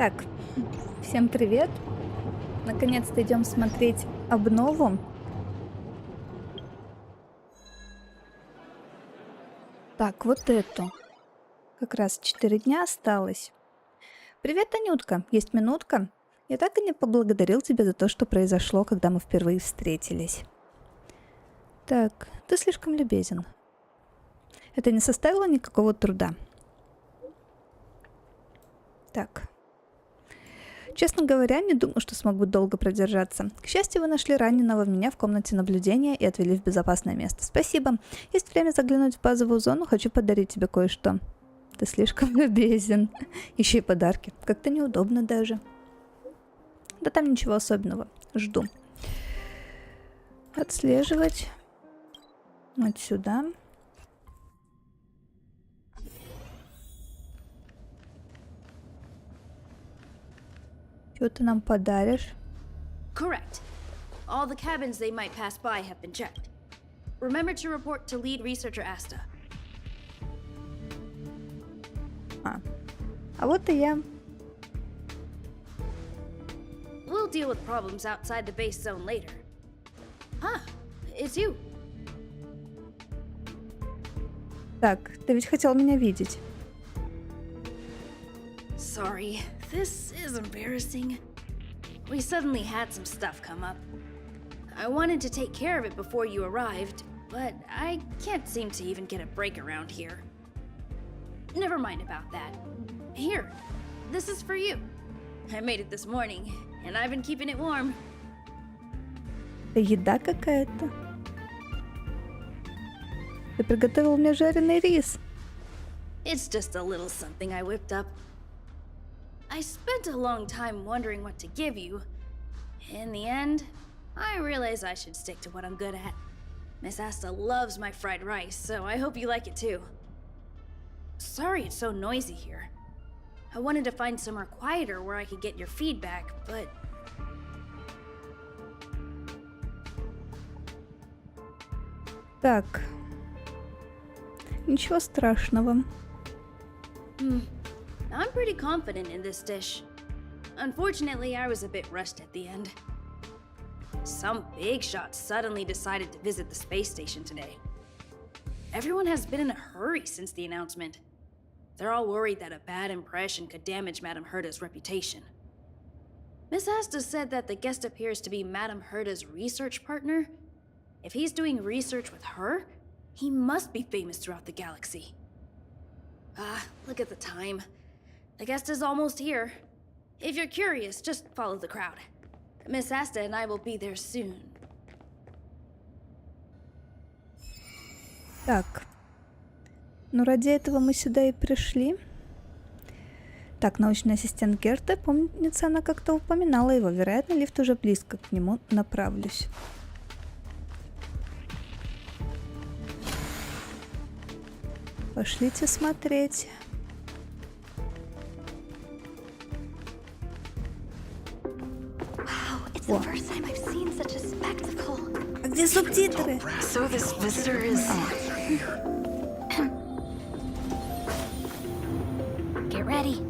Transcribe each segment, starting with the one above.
Так, всем привет. Наконец-то идем смотреть обнову. Так, вот эту. Как раз 4 дня осталось. Привет, Анютка. Есть минутка? Я так и не поблагодарил тебя за то, что произошло, когда мы впервые встретились. Так, ты слишком любезен. Это не составило никакого труда. Так. Честно говоря, не думаю, что смогу долго продержаться. К счастью, вы нашли раненого меня в комнате наблюдения и отвели в безопасное место. Спасибо. Есть время заглянуть в базовую зону, хочу подарить тебе кое-что. Ты слишком любезен. Еще и подарки. Как-то неудобно даже. Да там ничего особенного. Жду. Отслеживать. Вот сюда. Что ты нам подаришь? Correct. All the cabins they might pass by have been checked. Remember to report to lead researcher Asta. А вот и я. We'll deal with problems outside the base zone later. Huh, it's you. Так, ты ведь хотел меня видеть. Sorry, this is embarrassing. We suddenly had some stuff come up. I wanted to take care of it before you arrived, but I can't seem to even get a break around here. Never mind about that. Here, this is for you. I made it this morning, and I've been keeping it warm. Это еда какая-то. Ты приготовил мне жареный рис. It's just a little something I whipped up. I spent a long time wondering what to give you. In the end, I realized I should stick to what I'm good at. Miss Asta loves my fried rice, so I hope you like it too. Sorry it's so noisy here. I wanted to find somewhere quieter where I could get your feedback, but... Так. Ничего страшного. I'm pretty confident in this dish. Unfortunately, I was a bit rushed at the end. Some big shot suddenly decided to visit the space station today. Everyone has been in a hurry since the announcement. They're all worried that a bad impression could damage Madame Herta's reputation. Miss Asta said that the guest appears to be Madame Herta's research partner. If he's doing research with her, he must be famous throughout the galaxy. Look at the time. The guest is almost here. If you're curious, just follow the crowd. Miss Asta and I will be there soon. Так. Ну, ради этого мы сюда и пришли. Так, научный ассистент Герта, помнится, она как-то упоминала его. Вероятно, лифт уже близко, к нему направлюсь. Пошлите смотреть. The first time I've seen such a spectacle. А где субтитры? So this visitor is... Get ready.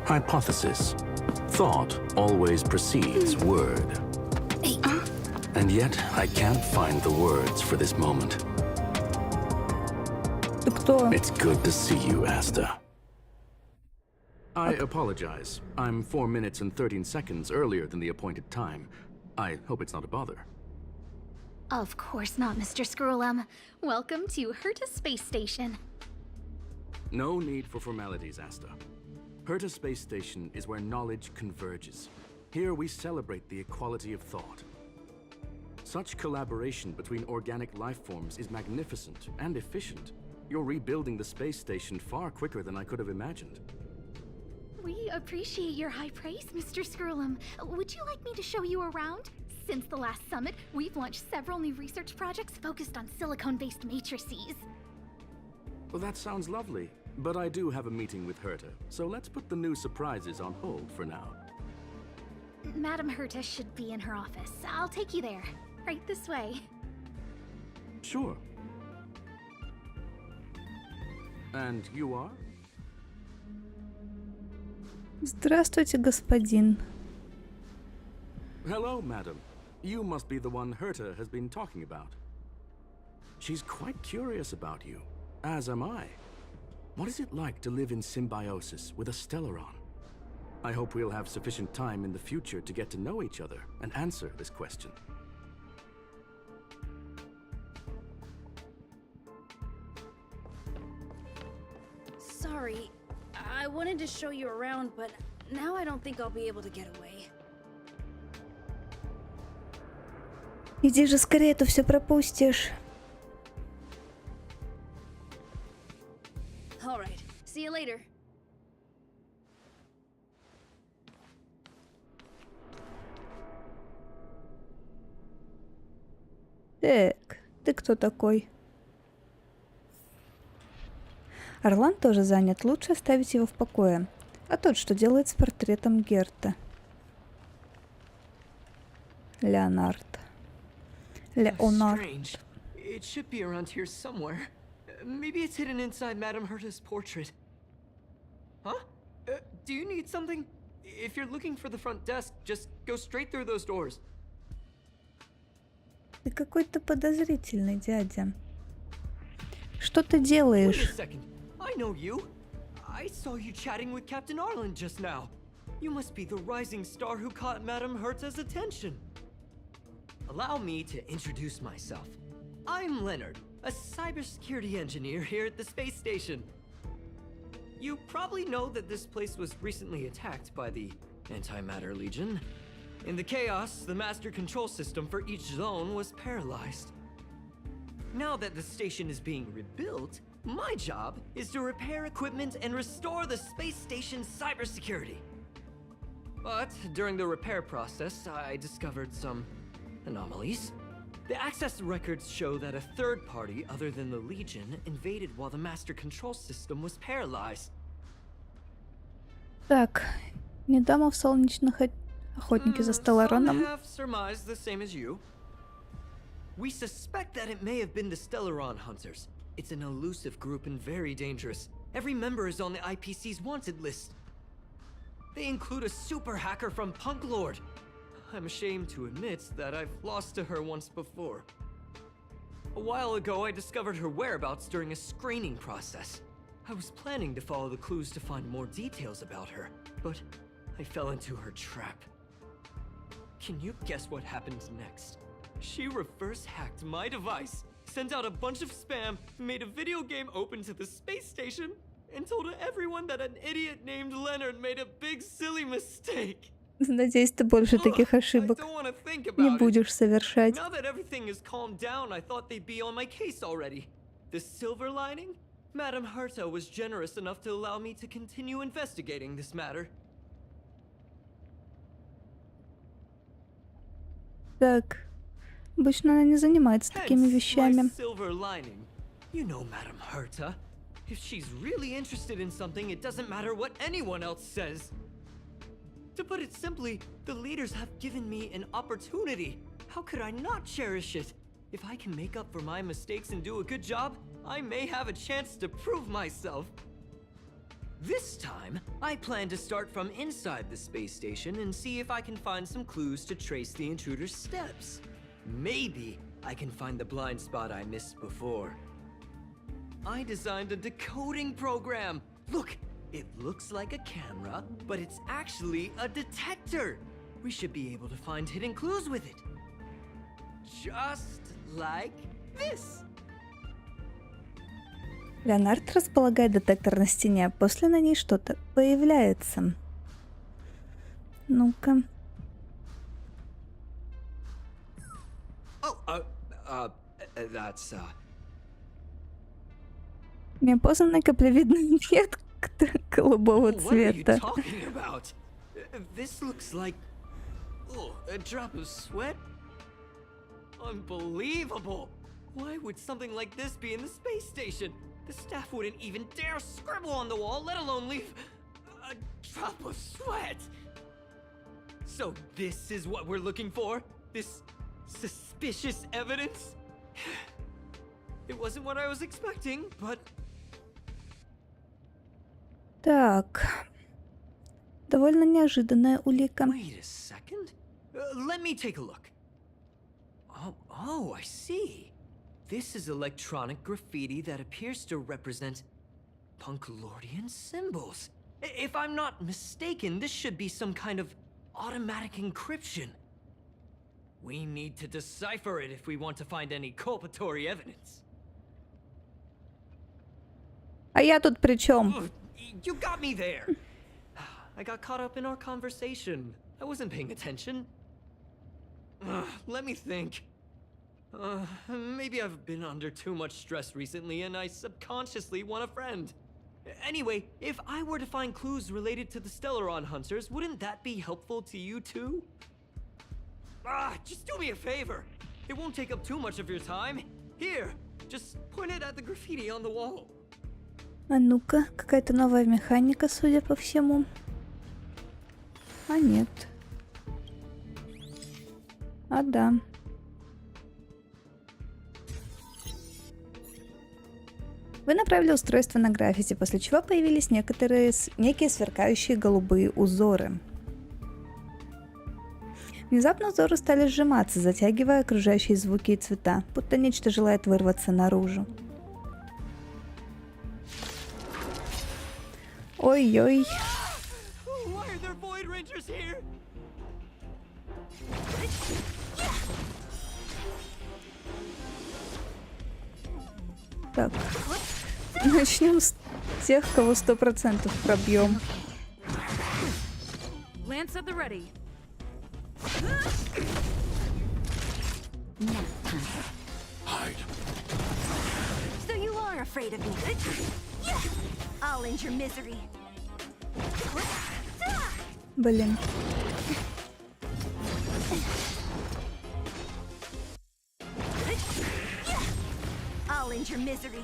Hypothesis. Thought always precedes word. And yet, I can't find the words for this moment. Ты кто? It's good to see you, Asta. I apologize. I'm 4 minutes and 13 seconds earlier than the appointed time. I hope it's not a bother. Of course not, Mr. Scrollum. Welcome to Herta Space Station. No need for formalities, Asta. Herta Space Station is where knowledge converges. Here we celebrate the equality of thought. Such collaboration between organic life forms is magnificent and efficient. You're rebuilding the space station far quicker than I could have imagined. We appreciate your high praise, Mr. Scrollum. Would you like me to show you around? Since the last summit, we've launched several new research projects focused on silicone-based matrices. Well, that sounds lovely, but I do have a meeting with Herta, so let's put the new surprises on hold for now. Madame Herta should be in her office. I'll take you there. Right this way. Sure. And you are? Здравствуйте, господин. Hello, madam. You must be the one Herta has been talking about. She's quite curious about you, as am I. What is it like to live in symbiosis with a Stellaron? I hope we'll have sufficient time in the future to get to know each other and answer this question. Sorry, I wanted to show you around, but now I don't think I'll be able to get away. Иди же скорее, ты все пропустишь. All right, see you later. Так, ты кто такой? Орлан тоже занят, лучше оставить его в покое. А тот, что делает с портретом Герта? Леонард. Леонард. Strange. It should be around here somewhere. Maybe it's hidden inside Madame Herta's portrait. Huh? Do you need something? If you're looking for the front desk, just go straight through those doors. Ты какой-то подозрительный, дядя. Что ты Wait a делаешь? second. I know you. I saw you chatting with Captain Arlen just now. You must be the rising star who caught Madame Herta's attention. Allow me to introduce myself. I'm Leonard, a cybersecurity engineer here at the space station. You probably know that this place was recently attacked by the Antimatter Legion. In the chaos, the master control system for each zone was paralyzed. Now that the station is being rebuilt, my job is to repair equipment and restore the space station's cybersecurity. But during the repair process, I discovered some anomalies. The access records show that a third party other than the Legion invaded while the master control system was paralyzed. Так, не дама в солнечных охотники за Some Стеллароном. have surmised the same as you. We suspect that it may have been the Stellaron Hunters. It's an elusive group and very dangerous. Every member is on the IPC's wanted list. They include a super hacker from Punk Lord. I'm ashamed to admit that I've lost to her once before. A while ago, I discovered her whereabouts during a screening process. I was planning to follow the clues to find more details about her, but I fell into her trap. Can you guess what happened next? She reverse hacked my device, sent out a bunch of spam, made a video game open to the space station, and told everyone that an idiot named Leonard made a big silly mistake. Надеюсь, ты больше таких I ошибок don't want to think не about it. будешь совершать. Now that everything is calmed down, I thought they'd be on my case already. The silver lining? Madame Herta was generous enough to allow me to continue investigating this matter. Так, обычно она не занимается такими Hence, my вещами. silver lining. You know Madame Herta. If she's really interested in something, it doesn't matter what anyone else says. To put it simply, the leaders have given me an opportunity. How could I not cherish it? If I can make up for my mistakes and do a good job, I may have a chance to prove myself. This time, I plan to start from inside the space station and see if I can find some clues to trace the intruder's steps. Maybe I can find the blind spot I missed before. I designed a decoding program. Look, it looks like a camera, but it's actually a detector. We should be able to find hidden clues with it. Just like this. Леонард располагает детектор на стене, а после на ней что-то появляется. Ну-ка. Oh, that's Неопознанная каплевидная метка голубого What are you цвета. talking about? This looks like a drop of sweat. Unbelievable! Why would something like this be in the space station? The staff wouldn't even dare scribble on the wall, let alone leave a drop of sweat. So this is what we're looking for? This suspicious evidence? It wasn't what I was expecting, but Так. Довольно неожиданная улика. Wait a second. Let me take a look. Oh, I see. This is electronic graffiti that appears to represent Punkalordian symbols. If I'm not mistaken, this should be some kind of automatic encryption. We need to decipher it if we want to find any culpatory evidence. А я тут при чем? You got me there. I got caught up in our conversation. I wasn't paying attention. Let me think. Maybe I've been under too much stress recently and I subconsciously want a friend. Anyway, if I were to find clues related to the Stellaron hunters, wouldn't that be helpful to you too? Just do me a favor. It won't take up too much of your time. Here, just point it at the graffiti on the wall. А ну-ка, какая-то новая механика, судя по всему. А нет. А да. Вы направили устройство на граффити, после чего появились некие сверкающие голубые узоры. Внезапно узоры стали сжиматься, затягивая окружающие звуки и цвета, будто нечто желает вырваться наружу. Ой-ой. Так. Начнем с тех, кого 100% пробьем. So you are afraid of me. I'll end your misery. Блин. I'll end your misery.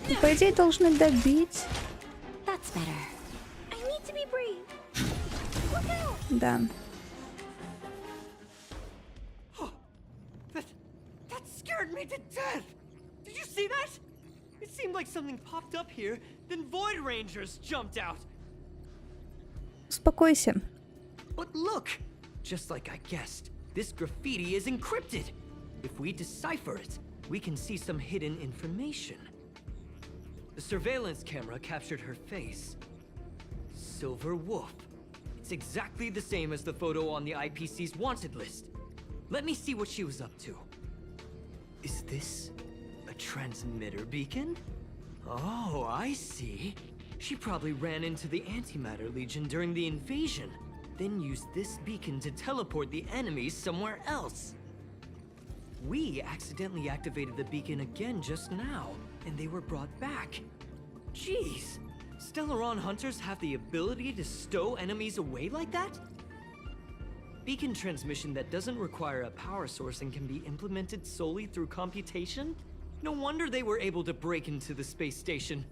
Ну, по идее, должны добить. That's better. I need to be brave. Look out! Да. That scared me to death! Did you see that? It seemed like something popped up here, then Void Rangers jumped out. Успокойся. But look! Just like I guessed, this graffiti is encrypted. If we decipher it, we can see some hidden information. The surveillance camera captured her face. Silver Wolf. It's exactly the same as the photo on the IPC's wanted list. Let me see what she was up to. Is this a transmitter beacon? Oh, I see. She probably ran into the Antimatter Legion during the invasion, then used this beacon to teleport the enemies somewhere else. We accidentally activated the beacon again just now, and they were brought back. Jeez, Stellaron hunters have the ability to stow enemies away like that? Beacon transmission that doesn't require a power source and can be implemented solely through computation? No wonder they were able to break into the space station.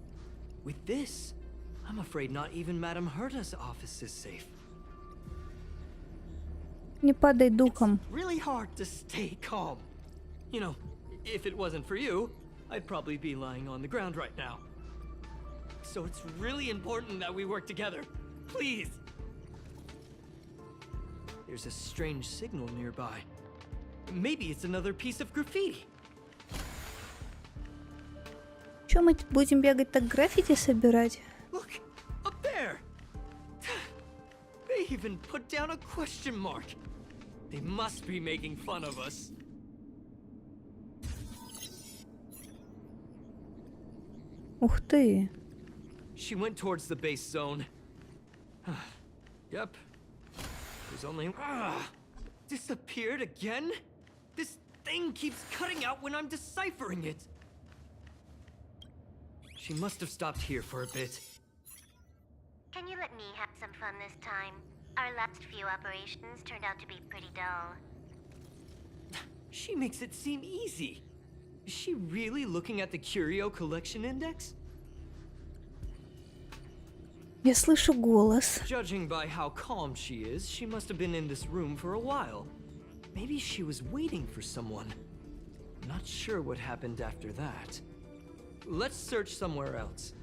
With this, I'm afraid not even Madame Herta's office is safe. Не падай духом. Really hard to stay calm. You know, if it wasn't for you, I'd probably be lying on the ground right now. So it's really important that we work together. Please! There's a strange signal nearby. Maybe it's another piece of graffiti. Чё мы будем бегать так граффити собирать? Look, up there! They even put down a question mark. They must be making fun of us. Ух ты. She went towards the base zone. Yep. There's only... disappeared again? This thing keeps cutting out when I'm deciphering it. She must have stopped here for a bit. Can you let me have some fun this time? Our last few operations turned out to be pretty dull. She makes it seem easy. Is she really looking at the Curio Collection Index? Я слышу голос. Judging by how calm she is, she must have been in this room for a while. Maybe she was waiting for someone. Not sure what happened after that. Let's search somewhere else.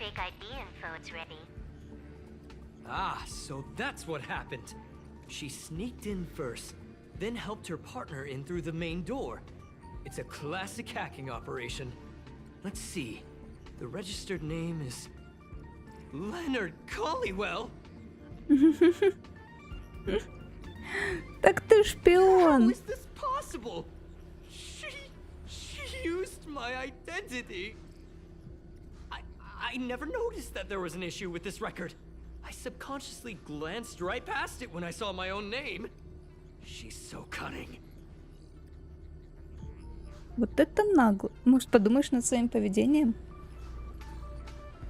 fake ID info it's ready. Ah, so that's what happened. She sneaked in first, then helped her partner in through the main door. It's a classic hacking operation. Let's see. The registered name is Leonard Collywell. Так ты How шпион. is this possible? She used my identity. I never noticed that there was an issue with this record. I subconsciously glanced right past it when I saw my own name. She's so cunning. Вот это нагло. Может, подумаешь над своим поведением?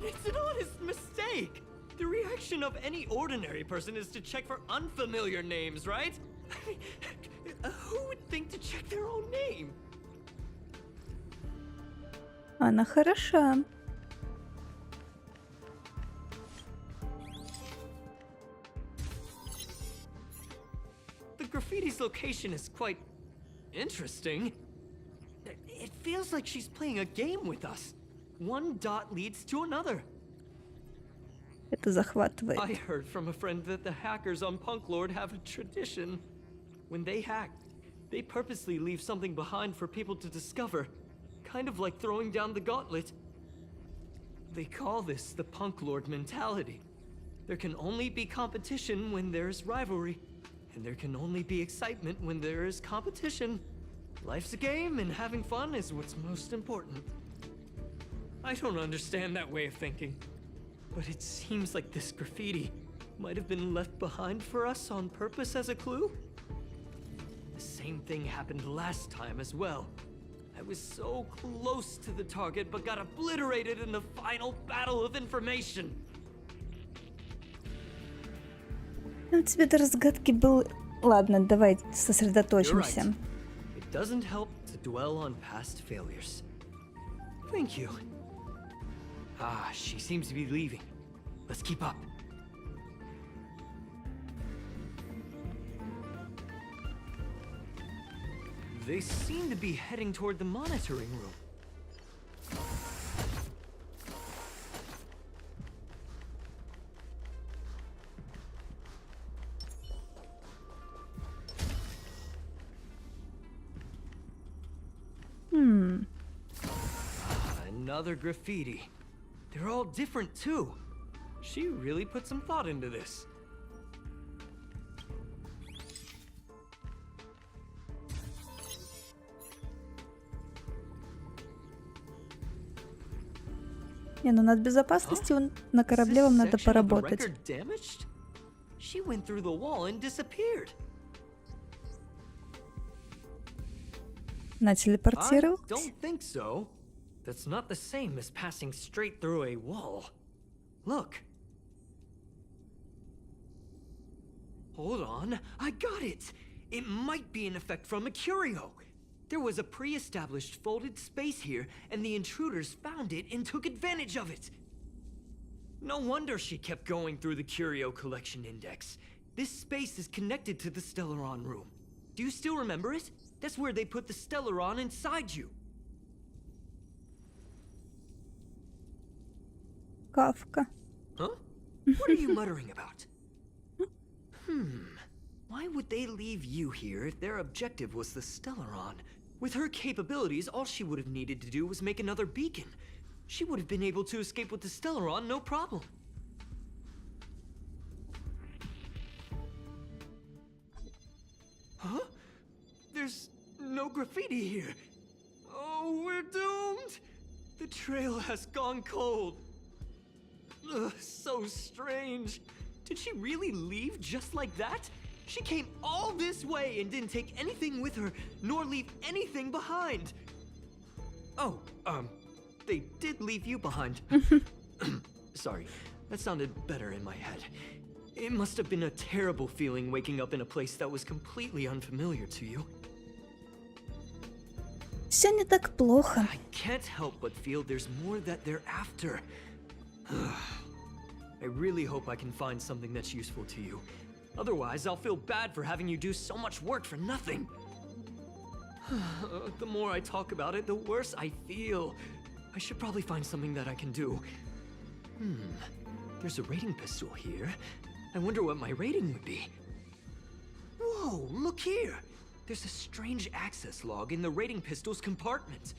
It's an honest mistake. The reaction of any ordinary person is to check for unfamiliar names, right? Who would think to check their own name? Она хороша. The graffiti's location is quite interesting. It feels like she's playing a game with us. One dot leads to another. Это захватывает. I heard from a friend that the hackers on Punk Lord have a tradition. When they hack, they purposely leave something behind for people to discover. Kind of like throwing down the gauntlet. They call this the Punk Lord mentality. There can only be competition when there's rivalry. And there can only be excitement when there is competition. Life's a game, and having fun is what's most important. I don't understand that way of thinking. But it seems like this graffiti might have been left behind for us on purpose as a clue. The same thing happened last time as well. I was so close to the target, but got obliterated in the final battle of information. У тебя до разгадки был... Ладно, давай You're right. сосредоточимся. It doesn't help to dwell on past failures. Thank you. Ah, she seems to be leaving. Let's keep up. They seem to be heading toward the monitoring room. Another graffiti. They're all different too. She really put some thought into this. Не, ну над безопасностью на корабле вам надо поработать. She went through the wall and disappeared. На I телепортировать? don't think so. That's not the same as passing straight through a wall. Look. Hold on, I got it. It might be an effect from a curio. There was a pre-established folded space here, and the intruders found it and took advantage of it. No wonder she kept going through the curio collection index. This space is connected to the Stellaron room. Do you still remember it? That's where they put the Stellaron inside you. Кавка. Huh? What are you muttering about? Why would they leave you here if their objective was the Stellaron? With her capabilities, all she would have needed to do was make another beacon. She would have been able to escape with the Stellaron, no problem. Huh? There's no graffiti here. Oh, we're doomed! The trail has gone cold. Ugh, so strange. Did she really leave just like that? She came all this way and didn't take anything with her, nor leave anything behind. Oh, they did leave you behind. Sorry, that sounded better in my head. It must have been a terrible feeling waking up in a place that was completely unfamiliar to you. Все не так плохо. I can't help but feel there's more that they're after. I really hope I can find something that's useful to you. Otherwise, I'll feel bad for having you do so much work for nothing. The more I talk about it, the worse I feel. I should probably find something that I can do. There's a rating pistol here. I wonder what my rating would be. Whoa, look here! There's a strange access log in the rating pistol's compartment.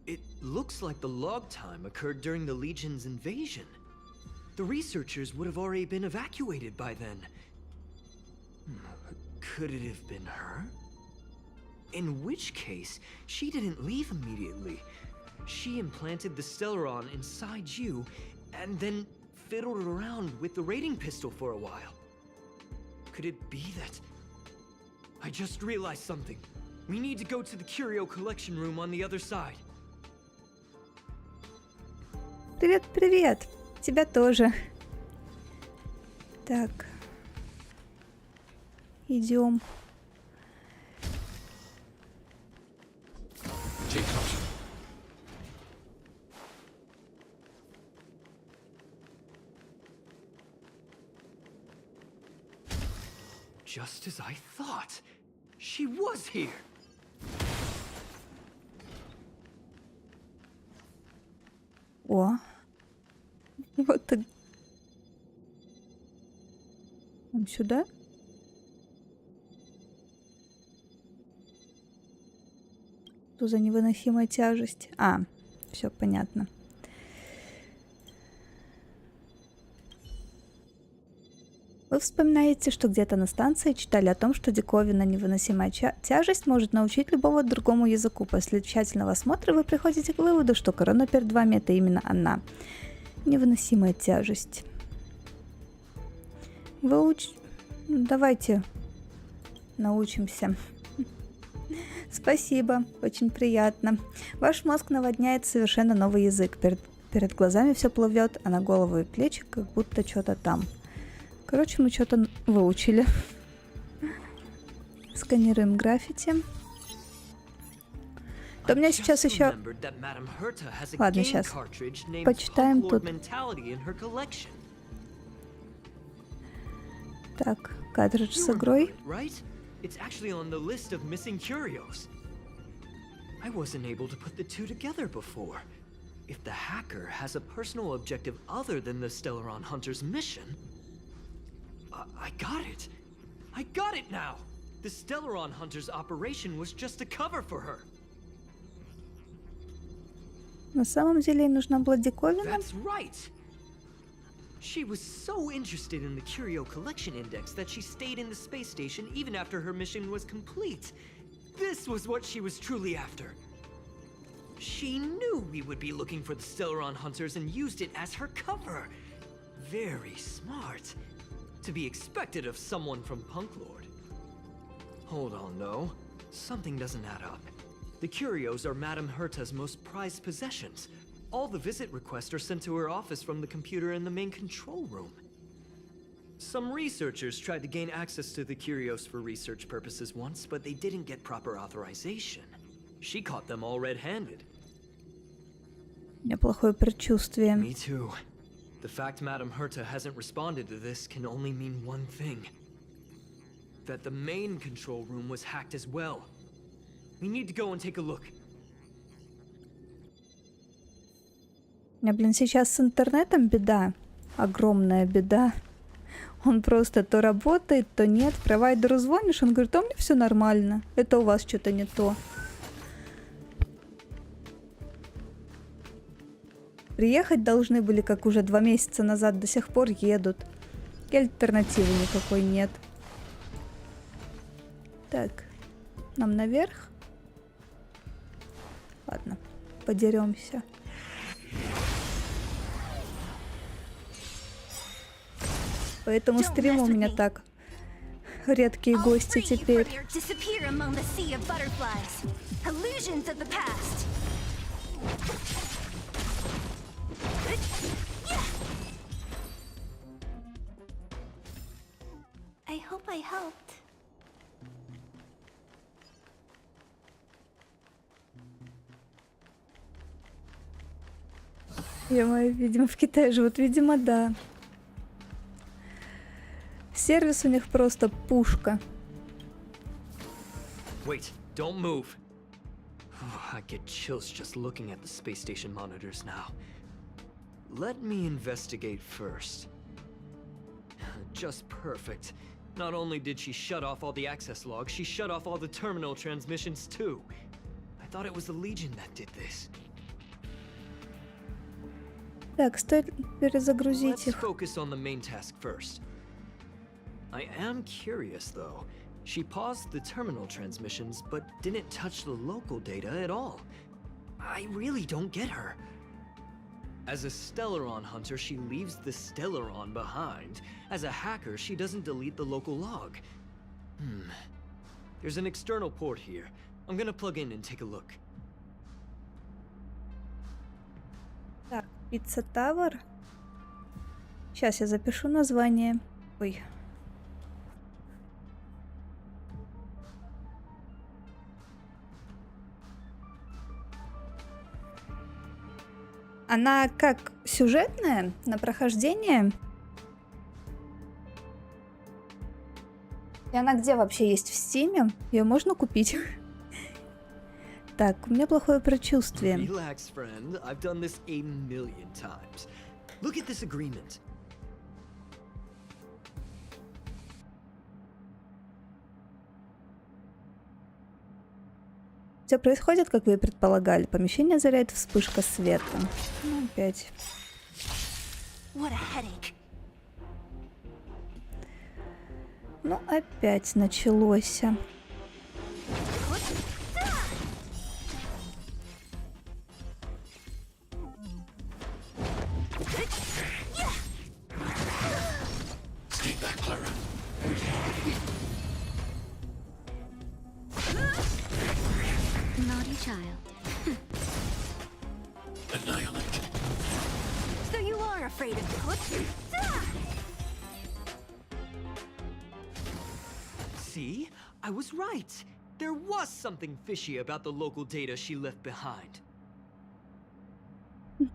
It looks like the log time occurred during the Legion's invasion. The researchers would have already been evacuated by then. Could it have been her? In which case, she didn't leave immediately. She implanted the Stellaron inside you, and then fiddled around with the rating pistol for a while. Could it be that... I just realized something. We need to go to the curio collection room on the other side. Привет, привет. Тебя тоже. Так. Идем. Just as I thought. She was here. О. Вот так. Он сюда? Что за невыносимая тяжесть? А, все понятно. Вы вспоминаете, что где-то на станции читали о том, что диковинная невыносимая тяжесть может научить любого другому языку. После тщательного осмотра вы приходите к выводу, что корона перед вами — это именно она. Невыносимая тяжесть. Давайте научимся. Спасибо, очень приятно. Ваш мозг наводняет совершенно новый язык. Перед глазами все плывет, а на голову и плечи как будто что-то там. Короче, мы что-то выучили. Сканируем граффити. То у меня сейчас еще... Ладно, сейчас. Почитаем тут. Так, картридж с игрой. It's actually on the list of missing curios. I wasn't able to put the two together before. If the hacker has a personal objective other than the Stellaron Hunter's mission... I got it! I got it now! The Stellaron Hunter's operation was just a cover for her. На самом деле ей нужна была диковина. That's right! She was so interested in the Curio Collection Index that she stayed in the space station even after her mission was complete. This was what she was truly after. She knew we would be looking for the Stellaron Hunters and used it as her cover. Very smart. To be expected of someone from Punklord. Hold on, though. Something doesn't add up. The curios are Madame Herta's most prized possessions. All the visit requests are sent to her office from the computer in the main control room. Some researchers tried to gain access to the curios for research purposes once, but they didn't get proper authorization. She caught them all red-handed. У меня плохое предчувствие. Me too. The fact Madame Herta hasn't responded to this can only mean one thing. That the main control room was hacked as well. We need to go and take a look. У меня, сейчас с интернетом беда. Огромная беда. Он просто то работает, то нет. Провайдеру звонишь, он говорит, у меня все нормально. Это у вас что-то не то. Приехать должны были, как уже 2 месяца назад, до сих пор едут. И альтернативы никакой нет. Так, нам наверх? Ладно, подеремся. По этому стриму у меня так редкие гости теперь. I helped. Ё-моё, видимо, в Китае живут. Видимо, да. Сервис у них просто пушка. Wait, don't move. I get chills just looking at the space station monitors now. Let me investigate first. Just perfect. Not only did she shut off all the access logs, she shut off all the terminal transmissions too. I thought it was the Legion that did this. Так, стоит перезагрузить Let's их. focus on the main task first. I am curious though. She paused the terminal transmissions, but didn't touch the local data at all. I really don't get her. As a Stellaron hunter, she leaves the Stellaron behind. As a hacker, she doesn't delete the local log. There's an external port here. I'm gonna plug in and take a look. Так, Pizza Tower. Сейчас я запишу название. Ой. Она как сюжетная на прохождение? И она где вообще есть в Стиме? Ее можно купить? Так, у меня плохое предчувствие. Relax, friend. I've done this a million times. Look at this agreement. Все происходит, как вы и предполагали. Помещение озаряет вспышка света. Ну, опять. What a headache. Ну, опять началось. Naughty child. So you are afraid of the hook? See? I was right. There was something fishy about the local data she left behind.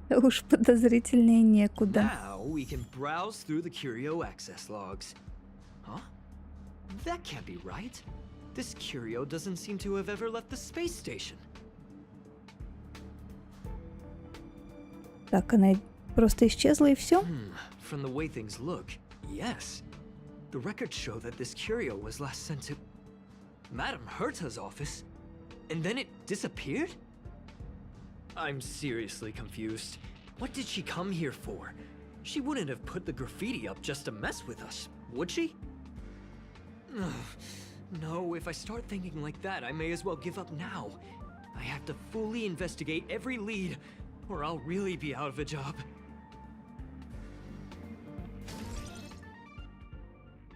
Уж подозрительнее некуда. Now we can browse through the Curio access logs. Huh? That can't be right. This Curio doesn't seem to have ever left the space station. Так, она просто исчезла и все. From the way things look, yes. The records show that this Curio was last sent to Madame Herta's office, and then it disappeared? I'm seriously confused. What did she come here for? She wouldn't have put the graffiti up just to mess with us, would she? No, if I start thinking like that, I may as well give up now. I have to fully investigate every lead, or I'll really be out of a job.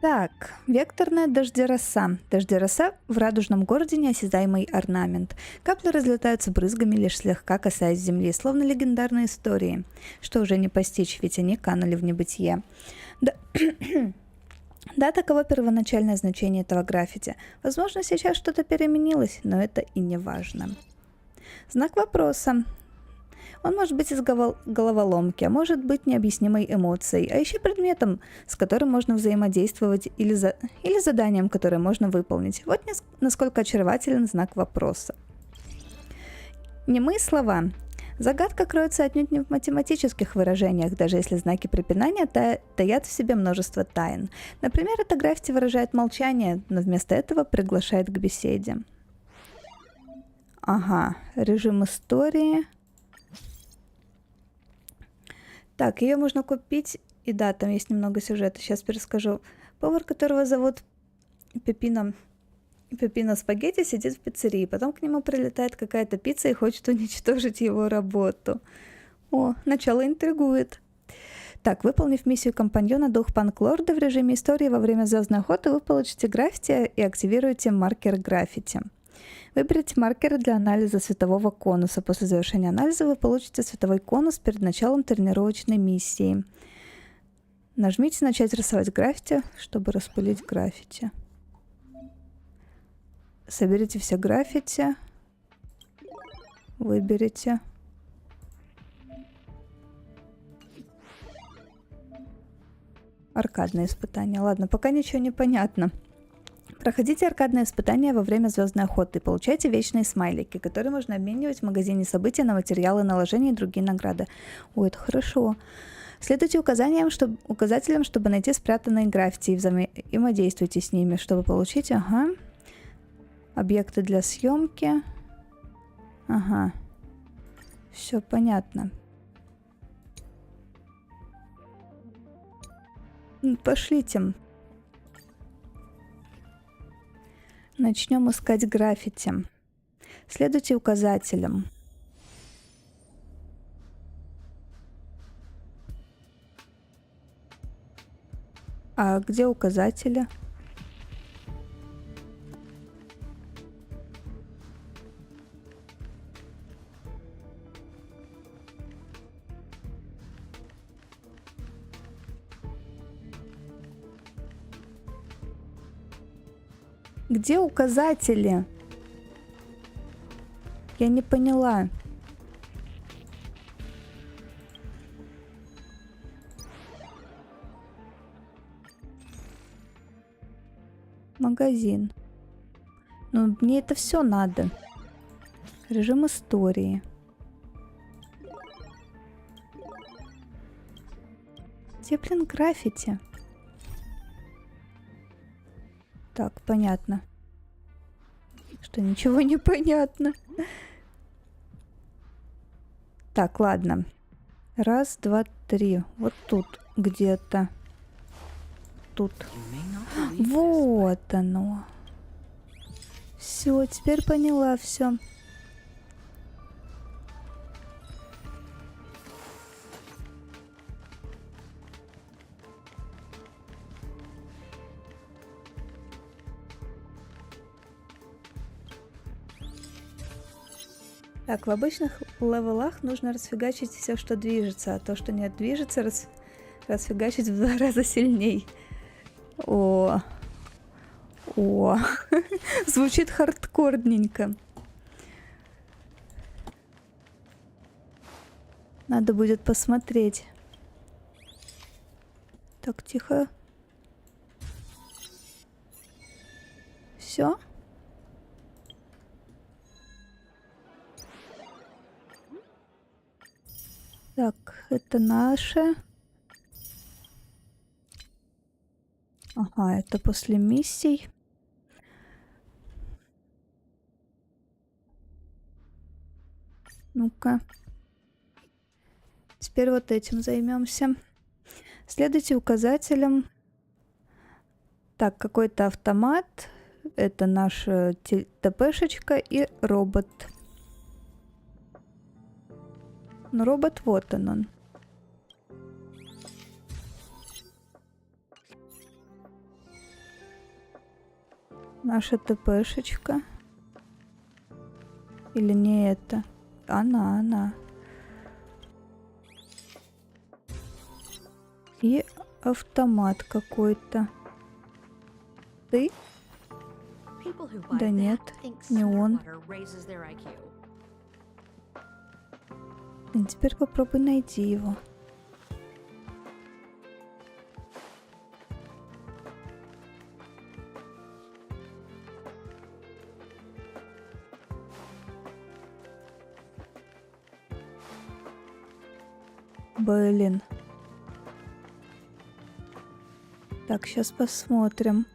Так, векторная дождероса. Дождероса в радужном городе неосязаемый орнамент. Капли разлетаются брызгами, лишь слегка касаясь земли, словно легендарные истории. Что уже не постичь, ведь они канули в небытие. Да, таково первоначальное значение этого граффити. Возможно, сейчас что-то переменилось, но это и не важно. Знак вопроса. Он может быть из головоломки, а может быть необъяснимой эмоцией, а еще предметом, с которым можно взаимодействовать, или заданием, которое можно выполнить. Вот насколько очарователен знак вопроса. Немые слова. Загадка кроется отнюдь не в математических выражениях, даже если знаки препинания таят в себе множество тайн. Например, это граффити выражает молчание, но вместо этого приглашает к беседе. Ага, режим истории. Так, ее можно купить, и да, там есть немного сюжета, сейчас перескажу. Повар, которого зовут Пепино Спагетти, сидит в пиццерии, потом к нему прилетает какая-то пицца и хочет уничтожить его работу. О, начало интригует. Так, выполнив миссию компаньона дух Панклорда в режиме истории во время звездной охоты, вы получите граффити и активируете маркер граффити. Выберите маркеры для анализа светового конуса. После завершения анализа вы получите световой конус перед началом тренировочной миссии. Нажмите «Начать рисовать граффити», чтобы распылить граффити. Соберите все граффити. Выберите. Аркадное испытание. Ладно, пока ничего не понятно. Проходите аркадные испытания во время звездной охоты и получайте вечные смайлики, которые можно обменивать в магазине событий на материалы наложения и другие награды. Ой, это хорошо. Следуйте указателям, чтобы найти спрятанные граффити и взаимодействуйте с ними, чтобы получить, объекты для съемки. Ага. Все понятно. Пошлите. Начнем искать граффити. Следуйте указателям. А где указатели? Где указатели? Я не поняла. Магазин. Ну, мне это все надо. Режим истории. Где, блин, граффити? Так, понятно. Что, ничего не понятно? Так, ладно. Раз, два, три. Вот тут где-то. Тут. Вот оно. Все, теперь поняла все. Так, в обычных левелах нужно расфигачить все, что движется, а то, что не движется, расфигачить в 2 раза сильней. О, звучит хардкорненько. Надо будет посмотреть. Так, тихо. Все? Так, это наше. Ага, это после миссий. Ну-ка. Теперь вот этим займемся. Следуйте указателям. Так, какой-то автомат. Это наша ТПшечка и робот. Ну, робот, вот он. Наша ТПшечка. Или не это? Она. И автомат какой-то. Ты? Да нет, не он. Теперь попробуй найти его. Блин. Так, сейчас посмотрим.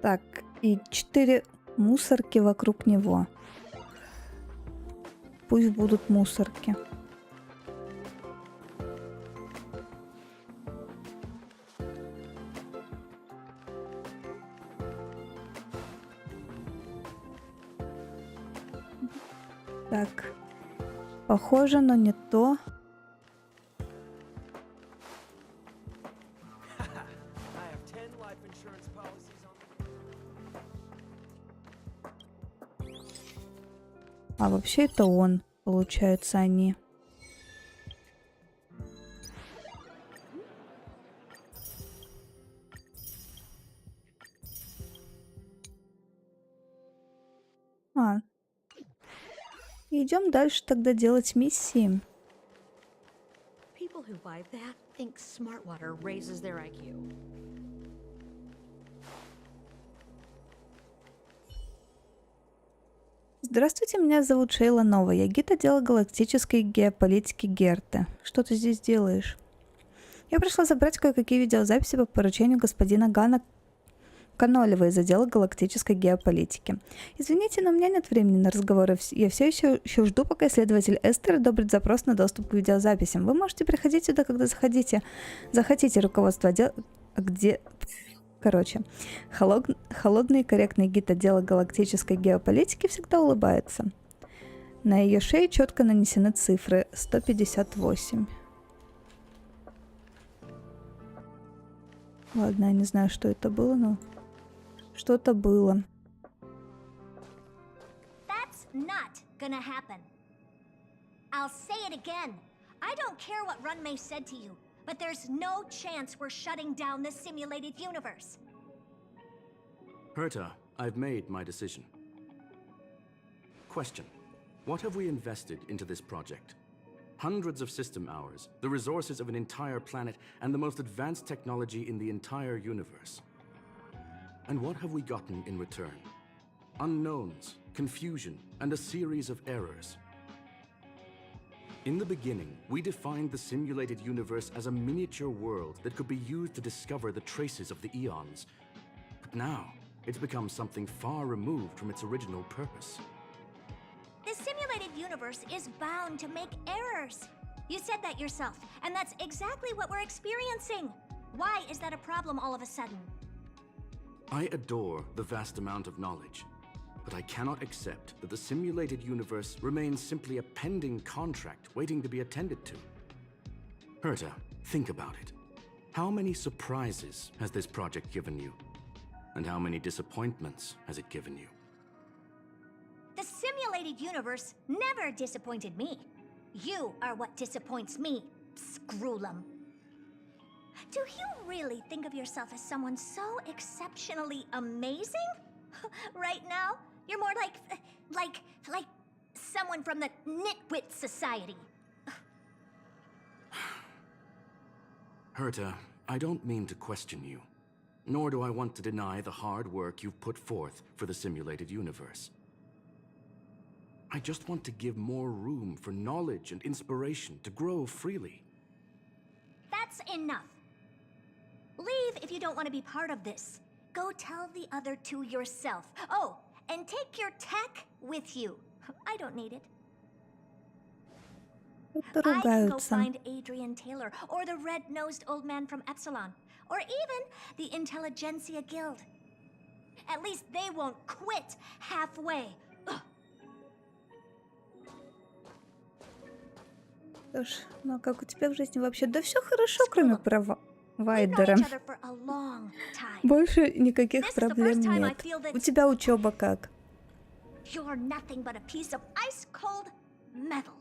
Так, и 4 мусорки вокруг него. Пусть будут мусорки. Так, похоже, но не то. А вообще это он, получается, они. Идем дальше тогда делать миссии. People who buy that think smart water raises their IQ. Здравствуйте, меня зовут Шейла Новая. Я гид отдела галактической геополитики Герты. Что ты здесь делаешь? Я пришла забрать кое-какие видеозаписи по поручению господина Гана Канолева из отдела галактической геополитики. Извините, но у меня нет времени на разговоры. Я все еще жду, пока исследователь Эстер одобрит запрос на доступ к видеозаписям. Вы можете приходить сюда, когда захотите. Руководство отдела... Где... Короче, холодный и корректный гид отдела галактической геополитики всегда улыбается. На ее шее четко нанесены цифры 158. Ладно, я не знаю, что это было, но что-то было. That's not gonna happen. I'll say it again. I don't care what Runmei said to you, but there's no chance we're shutting down the simulated universe. Herta, I've made my decision. Question. What have we invested into this project? Hundreds of system hours, the resources of an entire planet, and the most advanced technology in the entire universe. And what have we gotten in return? Unknowns, confusion, and a series of errors. In the beginning, we defined the simulated universe as a miniature world that could be used to discover the traces of the eons. But now, it's become something far removed from its original purpose. The simulated universe is bound to make errors. You said that yourself, and that's exactly what we're experiencing. Why is that a problem all of a sudden? I adore the vast amount of knowledge, but I cannot accept that the simulated universe remains simply a pending contract waiting to be attended to. Herta, think about it. How many surprises has this project given you? And how many disappointments has it given you? The simulated universe never disappointed me. You are what disappoints me, Scroolum. Do you really think of yourself as someone so exceptionally amazing? Right now, you're more like someone from the Nitwit Society. Herta, I don't mean to question you, nor do I want to deny the hard work you've put forth for the simulated universe. I just want to give more room for knowledge and inspiration to grow freely. That's enough. Leave if you don't want to be part of this. Go tell the other two yourself. Oh, and take your tech with you. I don't need it. I can go find Adrian Taylor, or the red-nosed old man from Epsilon, or even the Intelligentsia Guild. At least they won't quit halfway. Что ж, ну как у тебя в жизни вообще? Да все хорошо, кроме провайдера. Больше никаких проблем нет. У тебя учеба как? You're nothing but a piece of ice-cold metal.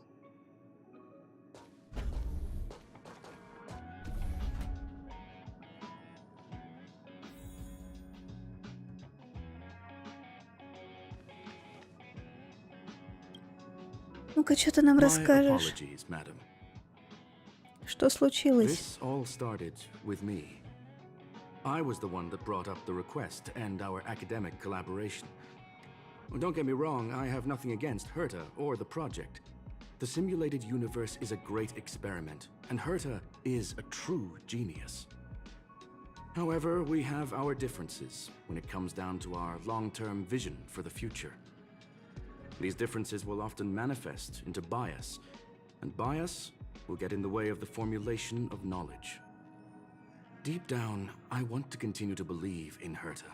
Ну-ка, что ты нам расскажешь? Что случилось? This all started with me. I was the one that brought up the request to end our academic collaboration. Well, don't get me wrong, I have nothing against Herta or the project. The simulated universe is a great experiment, and Herta is a true genius. However, we have our differences when it comes down to our long-term vision for the future. These differences will often manifest into bias, and bias will get in the way of the formulation of knowledge. Deep down, I want to continue to believe in Herta.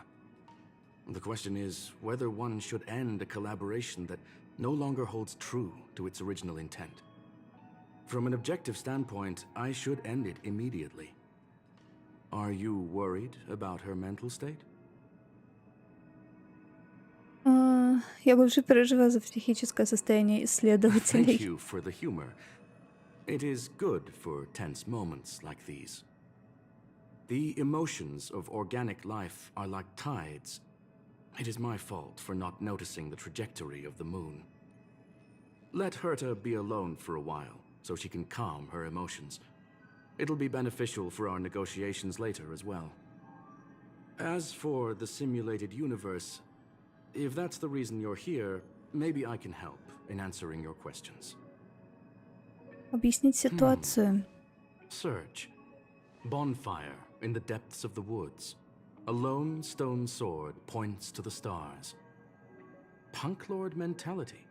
The question is whether one should end a collaboration that no longer holds true to its original intent. From an objective standpoint, I should end it immediately. Are you worried about her mental state? Я больше переживаю за психическое состояние исследователей. Thank you for the humor. It is good for tense moments like these. The emotions of organic life are like tides. It is my fault for not noticing the trajectory of the moon. Let Herta be alone for a while, so she can calm her emotions. It'll be beneficial for our negotiations later as well. As for the simulated universe, if that's the reason you're here, maybe I can help in answering your questions. Объяснить ситуацию. Surge. Bonfire in the depths of the woods. A lone stone sword points to the stars. Punk Lord mentality.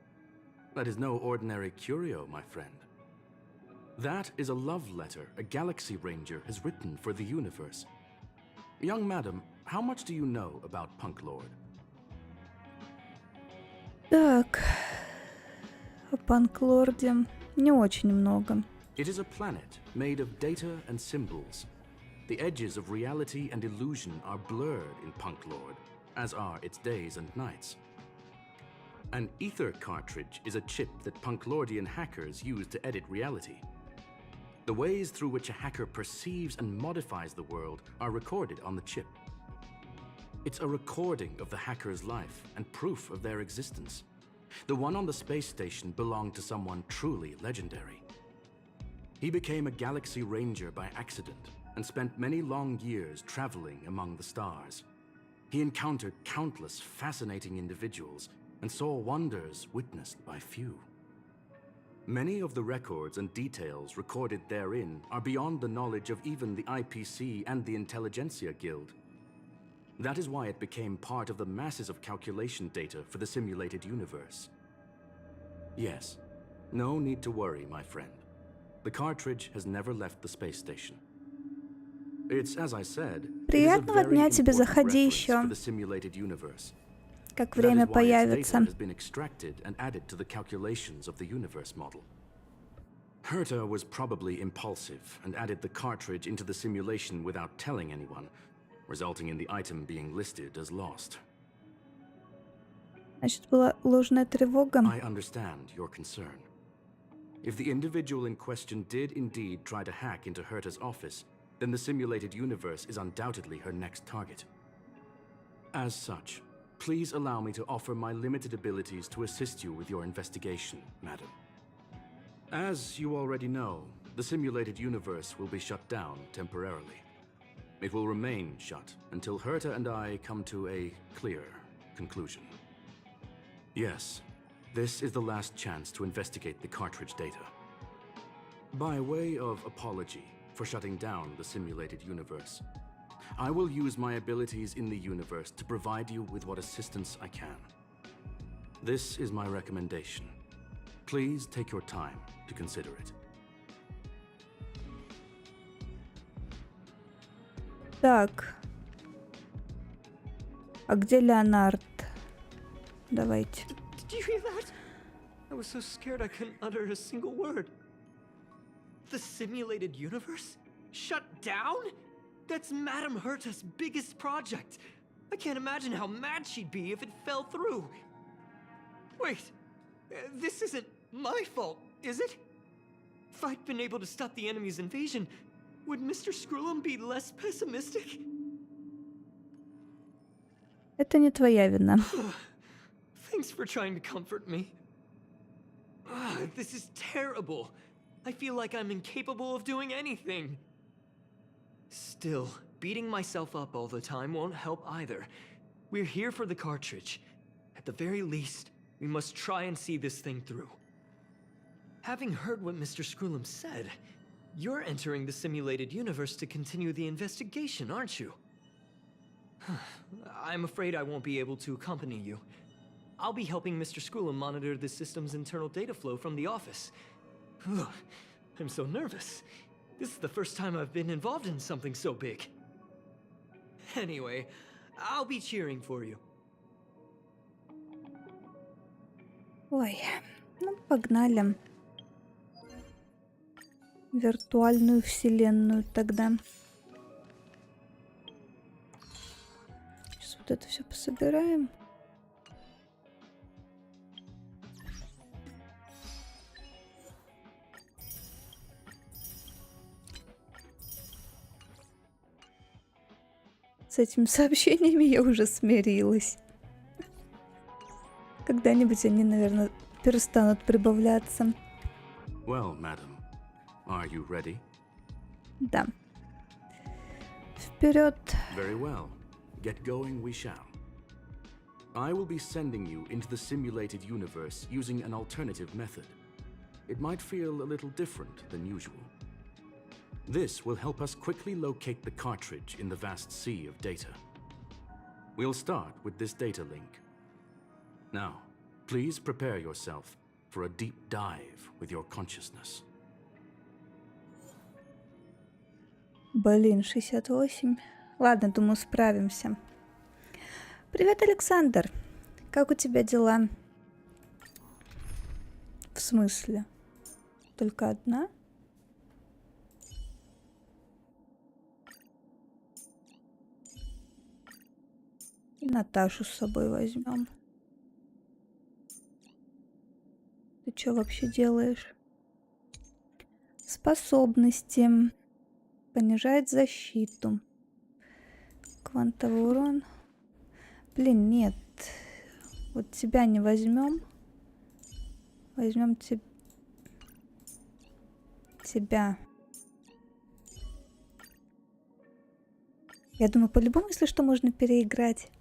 That is no ordinary curio, my friend. That is a love letter a Galaxy Ranger has written for the universe. Young madam, how much do you know about Punk Lord? Так, о Панклорде не очень много. It is a planet made of data and symbols. The edges of reality and illusion are blurred in Punk Lord, as are its days and nights. An ether cartridge is a chip that Punklordian hackers use to edit reality. The ways through which a hacker perceives and modifies the world are recorded on the chip. It's a recording of the hacker's life and proof of their existence. The one on the space station belonged to someone truly legendary. He became a Galaxy Ranger by accident and spent many long years traveling among the stars. He encountered countless fascinating individuals and saw wonders witnessed by few. Many of the records and details recorded therein are beyond the knowledge of even the IPC and the Intelligentsia Guild. That is why it became part of the masses of calculation data for the simulated universe. Yes, no need to worry, my friend. The cartridge has never left the space station. It's, as I said, Приятного дня тебе, заходи еще. the simulated universe. Как время That is why its появится. data has been extracted and added to the calculations of the universe model. Herta was probably impulsive and added the cartridge into the simulation without telling anyone, resulting in the item being listed as lost. Значит, была ложная тревога. I understand your concern. If the individual in question did indeed try to hack into Herta's office, then the simulated universe is undoubtedly her next target. As such, please allow me to offer my limited abilities to assist you with your investigation, madam. As you already know, the simulated universe will be shut down temporarily. It will remain shut until Herta and I come to a clear conclusion. Yes, this is the last chance to investigate the cartridge data. By way of apology for shutting down the simulated universe, I will use my abilities in the universe to provide you with what assistance I can. This is my recommendation. Please take your time to consider it. Так. А где Леонард? Давайте. Did you hear that? I was so scared I couldn't utter a single word. The simulated universe? Shut down? That's Madame Herta's biggest project. I can't imagine how mad she'd be if it fell through. Wait, this isn't my fault, is it? If I'd been able to stop the enemy's invasion, would Mr. Skrullum be less pessimistic? Это не твоя вина. Thanks for trying to comfort me. This is terrible. I feel like I'm incapable of doing anything. Still, beating myself up all the time won't help either. We're here for the cartridge. At the very least, we must try and see this thing through. Having heard what Mr. Skrullum said, you're entering the simulated universe to continue the investigation, aren't you? I'm afraid I won't be able to accompany you. I'll be helping Mr. Skrullum monitor the system's internal data flow from the office. I'm so nervous. This is the first time I've been involved in something so big. Anyway, I'll be cheering for you. Ой, ну погнали. Виртуальную вселенную тогда. Сейчас вот это все пособираем. С этими сообщениями я уже смирилась. Когда-нибудь они, наверное, перестанут прибавляться. Well, madam, are you ready? Да. Вперед. Very well. Get going we shall. I will be sending you into the simulated universe using an alternative method. It might feel a little different than usual. This will help us quickly locate the cartridge in the vast sea of data. We'll start with this data link. Now, please prepare yourself for a deep dive with your consciousness. Блин, 68. Ладно, думаю, справимся. Привет, Александр. Как у тебя дела? В смысле? Только одна? И Наташу с собой возьмем. Ты что вообще делаешь? Способности. Понижает защиту. Квантовый урон. Блин, нет. Вот тебя не возьмем. Возьмем тебя. Я думаю, по-любому, если что, можно переиграть.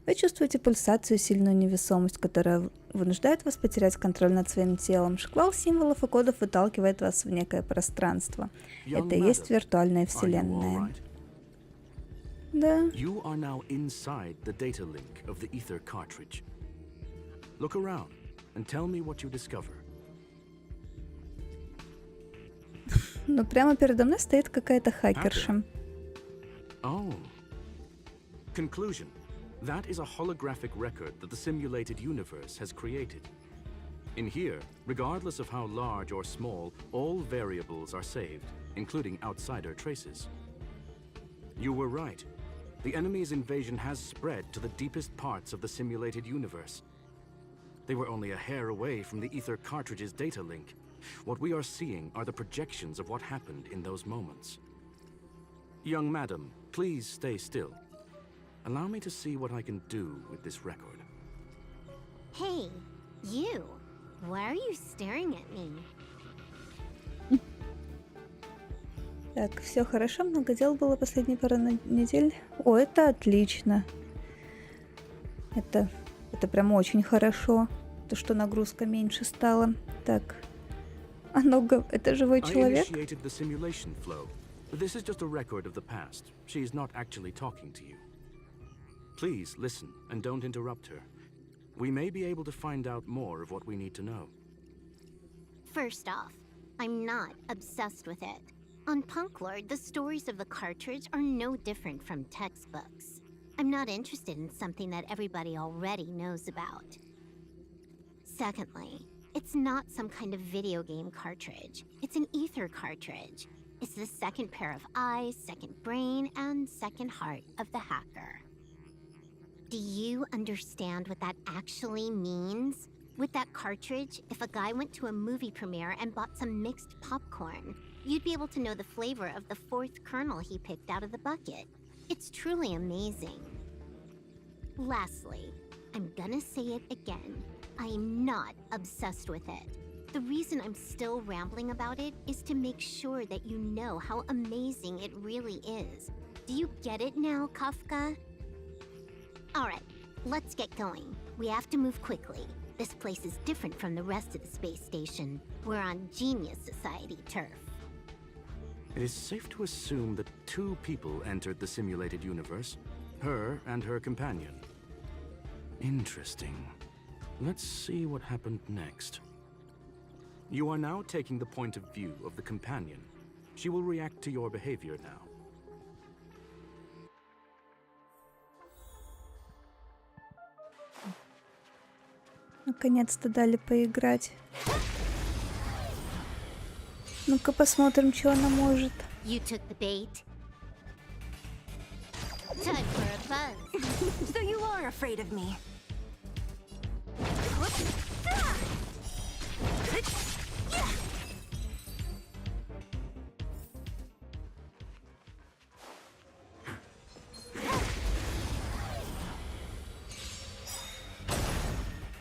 Вы чувствуете пульсацию, сильную невесомость, которая вынуждает вас потерять контроль над своим телом. Шквал символов и кодов выталкивает вас в некое пространство. Это и есть виртуальная вселенная. Да. You are now inside the data link of the ether cartridge. Look around and tell me what you discover. Ну, прямо передо мной стоит какая-то хакерша. Oh. Conclusion. That is a holographic record that the simulated universe has created. In here, regardless of how large or small, all variables are saved, including outsider traces. You were right. The enemy's invasion has spread to the deepest parts of the simulated universe. They were only a hair away from the ether cartridge's data link. What we are seeing are the projections of what happened in those moments. Young madam, please stay still. Allow me to see what I can do with this record. Hey, you. Why are you staring at me? Так, все хорошо, много дел было последние пару недель. О, это отлично. Это прям очень хорошо. То, что нагрузка меньше стала. Так. А ну-ка, это живой человек? I initiated the simulation flow. This is just a record of the past. She is not actually talking to you. Please listen and don't interrupt her. We may be able to find out more of what we need to know. First off, I'm not obsessed with it. On Punklord, the stories of the cartridge are no different from textbooks. I'm not interested in something that everybody already knows about. Secondly, it's not some kind of video game cartridge. It's an ether cartridge. It's the second pair of eyes, second brain, and second heart of the hacker. Do you understand what that actually means? With that cartridge, if a guy went to a movie premiere and bought some mixed popcorn, you'd be able to know the flavor of the fourth kernel he picked out of the bucket. It's truly amazing. Lastly, I'm gonna say it again. I am not obsessed with it. The reason I'm still rambling about it is to make sure that you know how amazing it really is. Do you get it now, Kafka? Alright, let's get going. We have to move quickly. This place is different from the rest of the space station. We're on Genius Society turf. It is safe to assume that two people entered the simulated universe, her and her companion. Interesting. Let's see what happened next. You are now taking the point of view of the companion. She will react to your behavior now. Наконец-то дали поиграть. Ну-ка посмотрим, что она может. You took the bait. Time for a buzz. So you are afraid of me.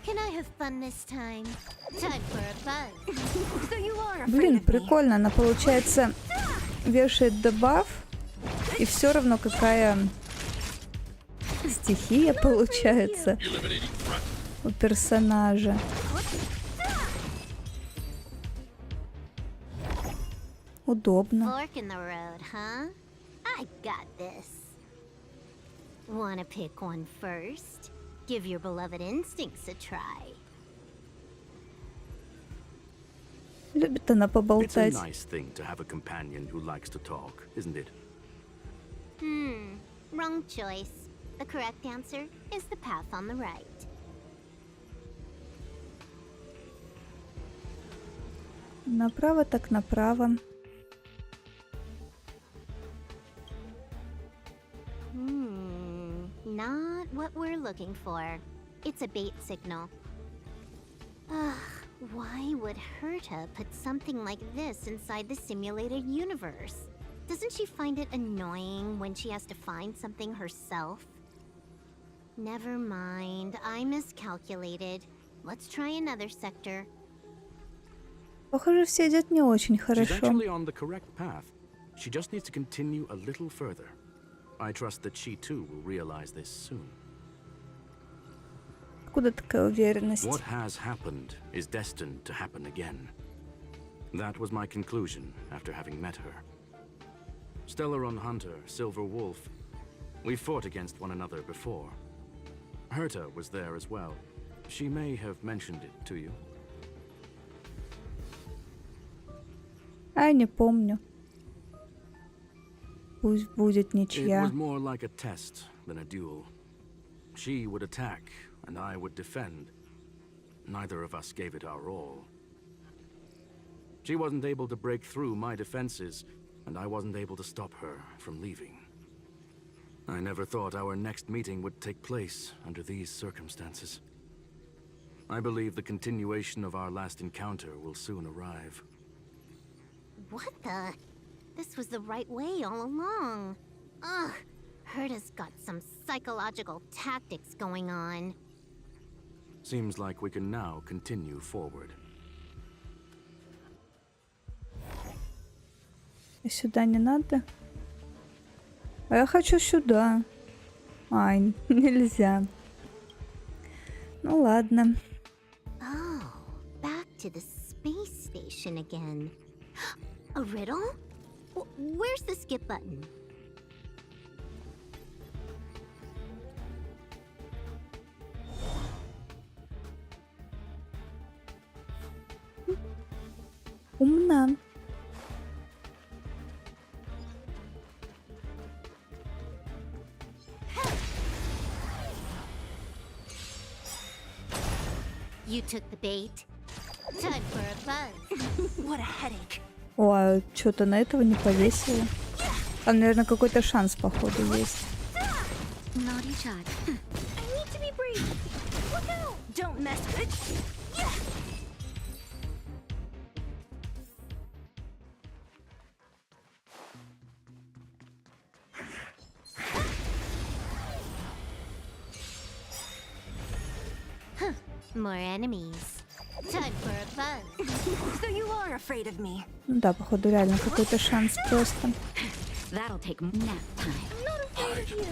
Can I have fun this time. Time for a buzz. So you are Блин, прикольно. Она, получается, вешает дебаф, и все равно какая стихия получается у персонажа. Удобно. Fork in the road, huh? I got this. Wanna pick one first? Give your beloved instincts a try. Любит она It's a поболтать. nice thing to have a companion who likes to talk, isn't it? Wrong choice. The correct answer is the path on the right. Направо так направо. Not what we're looking for. It's a bait signal. Ugh, why would Herta put something like this inside the simulated universe? Doesn't she find it annoying when she has to find something herself? Never mind, I miscalculated. Let's try another sector. Похоже, все идет не очень She's хорошо. actually on the correct path. She just needs to continue a little further. I trust that she too will realize this soon. Откуда такая уверенность? What has happened is destined to happen again. That was my conclusion after having met her. Stellaron Hunter, Silver Wolf. We fought against one another before. Herta was there as well. She may have mentioned it to you. А, не помню. Пусть будет It ничья. was more like a test than a duel. She would attack, and I would defend. Neither of us gave it our all. She wasn't able to break through my defenses, and I wasn't able to stop her from leaving. I never thought our next meeting would take place under these circumstances. I believe the continuation of our last encounter will soon arrive. What the? This was the right way all along. Ugh, Herta's got some psychological tactics going on. Seems like we can now continue forward. И сюда не надо? А я хочу сюда. Ай, нельзя. Ну ладно. Oh, back to the space station again. A riddle? Where's the skip button? Умна. You took the bait. Time for a buzz. What a headache. О, а что-то на этого не повесила. Там, наверное, какой-то шанс, походу, есть. Naughty child. I need to be brave. Look out! Don't mess with it. More enemies. Time for a buzz. So you are afraid of me. Ну да, походу, реально какой-то шанс просто. That'll take nap time. I'm not afraid of you.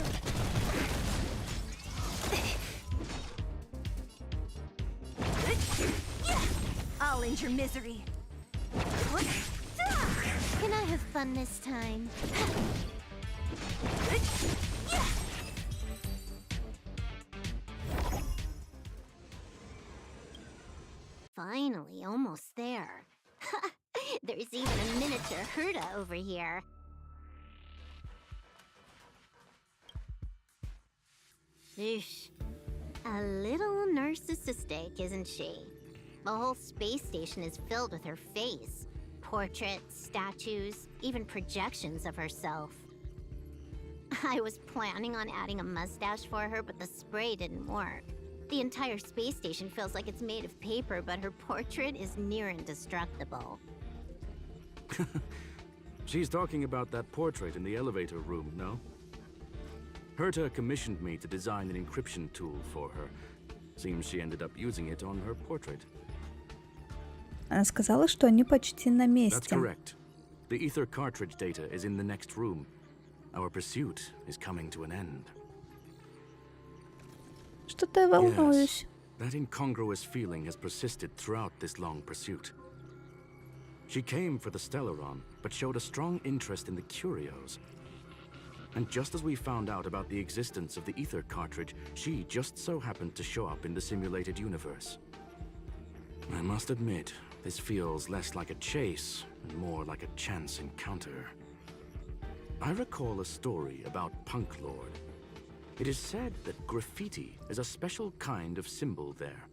I'll end your misery. Can I have fun this time? Finally, almost there. There's even a miniature Herta over here. Eesh. A little narcissistic, isn't she? The whole space station is filled with her face. Portraits, statues, even projections of herself. I was planning on adding a mustache for her, but the spray didn't work. The entire space station feels like it's made of paper, but her portrait is near indestructible. She's talking about that portrait in the elevator room, no? Herta commissioned me to design an encryption tool for her, Seems she ended up using it on her portrait. Она сказала, что они почти на That's месте. correct. The ether cartridge data is in the next room. Our pursuit is coming to an end. Что-то я волнуюсь. That incongruous feeling has persisted throughout this long pursuit. She came for the Stellaron, but showed a strong interest in the curios. And just as we found out about the existence of the ether cartridge, she just so happened to show up in the simulated universe. I must admit, this feels less like a chase and more like a chance encounter. I recall a story about Punk Lord. It is said that graffiti is a special kind of symbol there.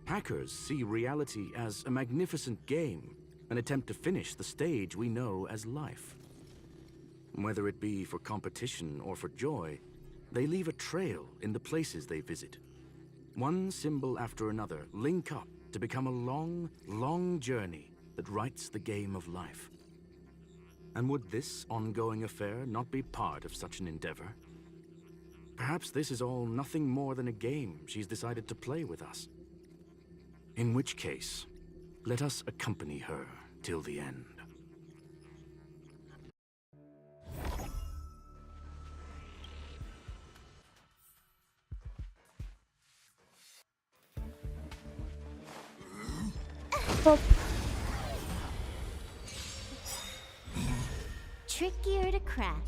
Hackers see reality as a magnificent game, an attempt to finish the stage we know as life. Whether it be for competition or for joy, they leave a trail in the places they visit. One symbol after another link up to become a long, long journey that writes the game of life. And would this ongoing affair not be part of such an endeavor? Perhaps this is all nothing more than a game she's decided to play with us. In which case, let us accompany her till the end. Оп. Trickier to crack.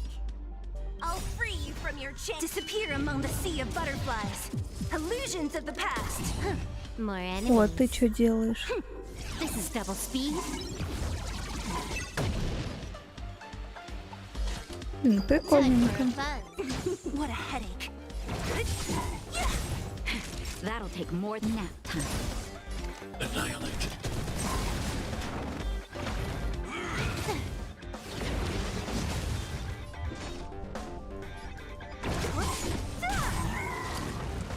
I'll free you from your chain. Disappear among the sea of butterflies. Illusions of the past. More О, enemies. ты что делаешь? This is double speed. Time Прикольненько. for fun. What a headache. That'll take more than nap time.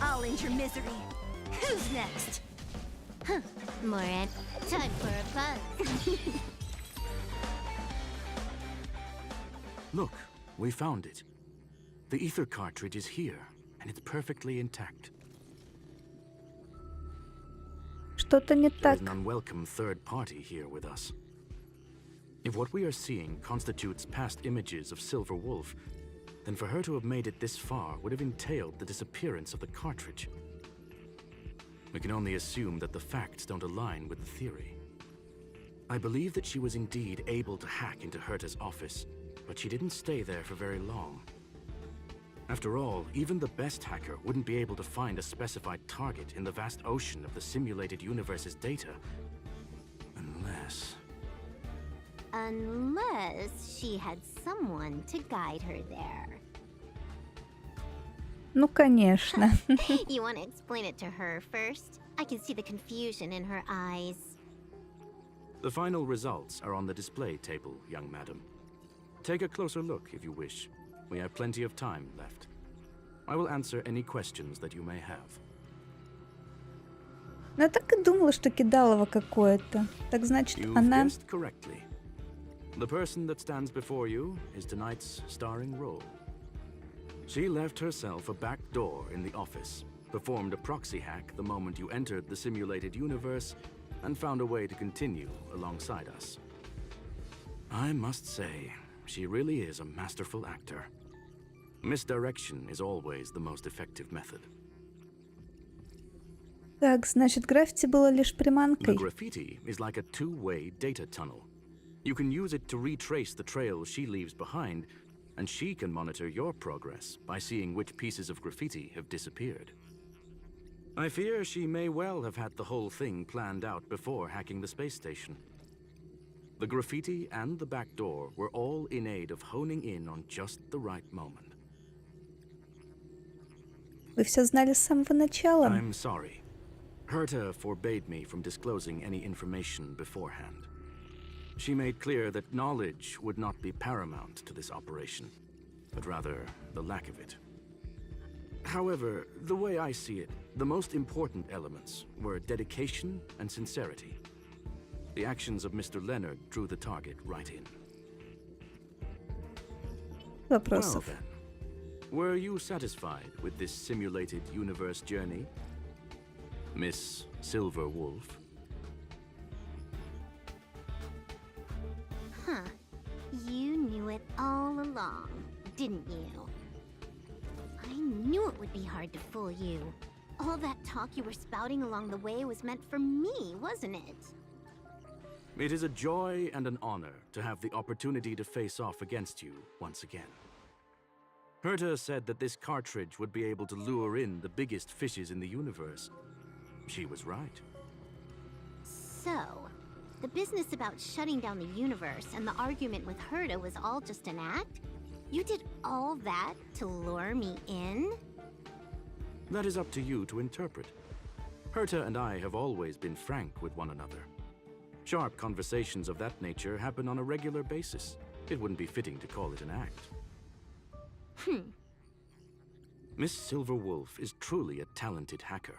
I'll end your misery. Who's next? Time for a buzz. Look, we found it. The ether cartridge is here, and it's perfectly intact. Что-то не There так. is an unwelcome third party here with us. If what we are seeing constitutes past images of Silver Wolf, then for her to have made it this far would have entailed the disappearance of the cartridge. We can only assume that the facts don't align with the theory. I believe that she was indeed able to hack into Herta's office, but she didn't stay there for very long. After all, even the best hacker wouldn't be able to find a specified target in the vast ocean of the simulated universe's data. Unless she had someone to guide her there. Ну, конечно. You want to explain it to her first? I can see the confusion in her eyes. The final results are on the display table, young madam. Take a closer look if you wish. We have plenty of time left. I will answer any questions that you may have. Ну, я так и думала, что кидалово какое-то. Так значит, You've она... guessed correctly. The person that stands before you is tonight's starring role. She left herself a back door in the office, performed a proxy hack the moment you entered the simulated universe, and found a way to continue alongside us. I must say, she really is a masterful actor. Misdirection is always the most effective method. Так, значит, граффити было лишь The приманкой. graffiti is like a two-way data tunnel. You can use it to retrace the trail she leaves behind, and she can monitor your progress by seeing which pieces of graffiti have disappeared. I fear she may well have had the whole thing planned out before hacking the space station. The graffiti and the back door were all in aid of honing in on just the right moment. Вы все знали с самого начала. I'm sorry. Herta forbade me from disclosing any information beforehand. She made clear that knowledge would not be paramount to this operation, but rather the lack of it. However, the way I see it, the most important elements were dedication and sincerity. The actions of Mr. Leonard drew the target right in. Well Вопросов. then, Were you satisfied with this simulated universe journey, Miss Silver Wolf? Huh. You knew it all along, didn't you? I knew it would be hard to fool you. All that talk you were spouting along the way was meant for me, wasn't it? It is a joy and an honor to have the opportunity to face off against you once again. Herta said that this cartridge would be able to lure in the biggest fishes in the universe. She was right. So, the business about shutting down the universe and the argument with Herta was all just an act? You did all that to lure me in? That is up to you to interpret. Herta and I have always been frank with one another. Sharp conversations of that nature happen on a regular basis. It wouldn't be fitting to call it an act. Miss Silver Wolf is truly a talented hacker.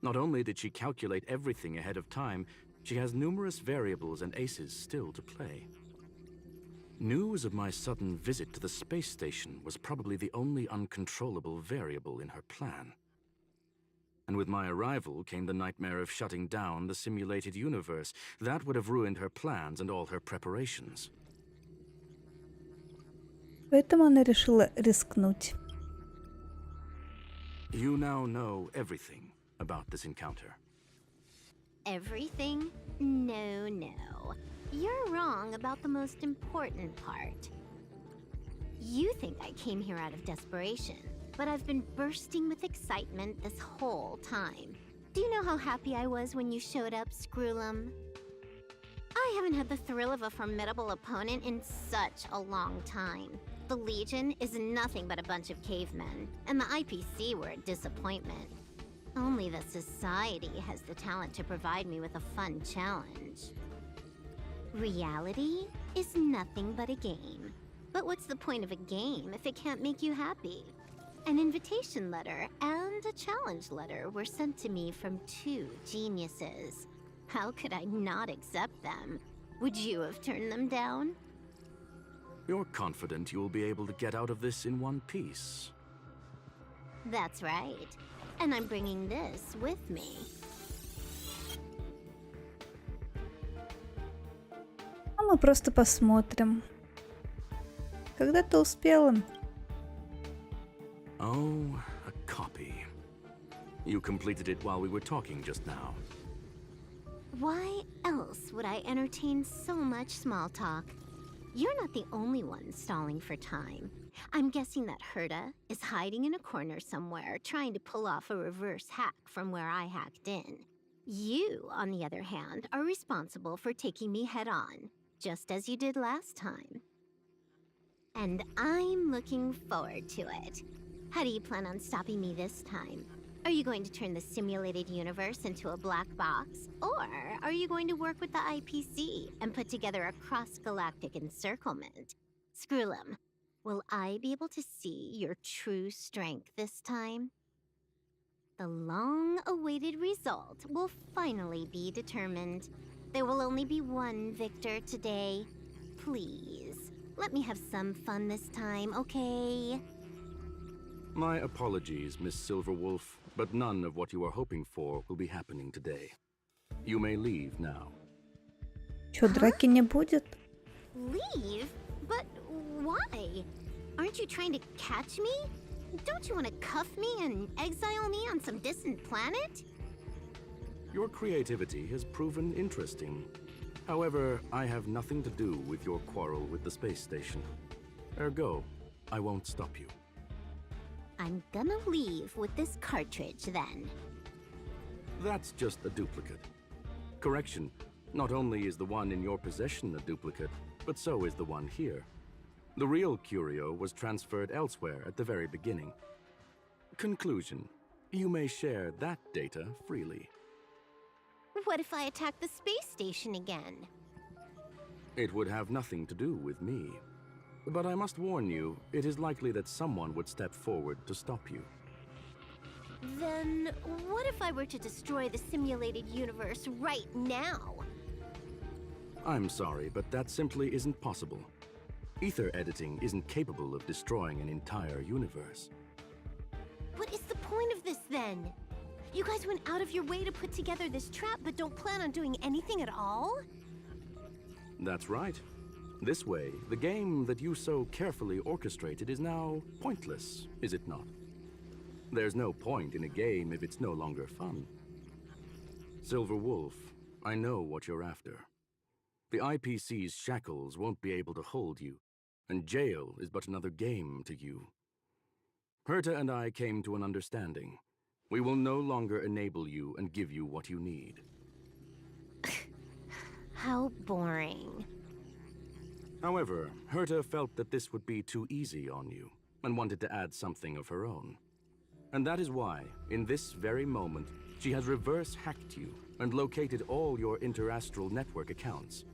Not only did she calculate everything ahead of time, she has numerous variables and aces still to play. News of my sudden visit to the space station was probably the only uncontrollable variable in her plan. And with my arrival came the nightmare of shutting down the simulated universe. That would have ruined her plans and all her preparations. Поэтому она решила рискнуть. You now know everything about this encounter. Everything? No, no. You're wrong about the most important part. You think I came here out of desperation, but I've been bursting with excitement this whole time. Do you know how happy I was when you showed up, Screwlum? I haven't had the thrill of a formidable opponent in such a long time. The Legion is nothing but a bunch of cavemen, and the IPC were a disappointment. Only the Society has the talent to provide me with a fun challenge. Reality is nothing but a game. But what's the point of a game if it can't make you happy? An invitation letter and a challenge letter were sent to me from two geniuses. How could I not accept them? Would you have turned them down? You're confident you'll be able to get out of this in one piece. That's right. And I'm bringing this with me. А мы просто посмотрим. Когда ты успела? Oh, a copy. You completed it while we were talking just now. Why else would I entertain so much small talk? You're not the only one stalling for time. I'm guessing that Herta is hiding in a corner somewhere, trying to pull off a reverse hack from where I hacked in. You, on the other hand, are responsible for taking me head-on, just as you did last time. And I'm looking forward to it. How do you plan on stopping me this time? Are you going to turn the simulated universe into a black box? Or are you going to work with the IPC and put together a cross-galactic encirclement? Screwlum, will I be able to see your true strength this time? The long-awaited result will finally be determined. There will only be one victor today. Please, let me have some fun this time, okay? My apologies, Miss Silverwolf, but none of what you are hoping for will be happening today. You may leave now. Чё, драки не будет? Leave? But why? Aren't you trying to catch me? Don't you want to cuff me and exile me on some distant planet? Your creativity has proven interesting. However, I have nothing to do with your quarrel with the space station. Ergo, I won't stop you. I'm gonna leave with this cartridge then. That's just a duplicate. Correction, not only is the one in your possession a duplicate, but so is the one here. The real curio was transferred elsewhere at the very beginning. Conclusion, you may share that data freely. What if I attack the space station again? It would have nothing to do with me. But I must warn you, it is likely that someone would step forward to stop you. Then what if I were to destroy the simulated universe right now? I'm sorry, but that simply isn't possible. Ether editing isn't capable of destroying an entire universe. What is the point of this then? You guys went out of your way to put together this trap, but don't plan on doing anything at all? That's right. This way, the game that you so carefully orchestrated is now pointless, is it not? There's no point in a game if it's no longer fun. Silver Wolf, I know what you're after. The IPC's shackles won't be able to hold you, and jail is but another game to you. Herta and I came to an understanding. We will no longer enable you and give you what you need. How boring. However, Herta felt that this would be too easy on you, and wanted to add something of her own. And that is why, in this very moment, she has reverse-hacked you and located all your interastral network accounts.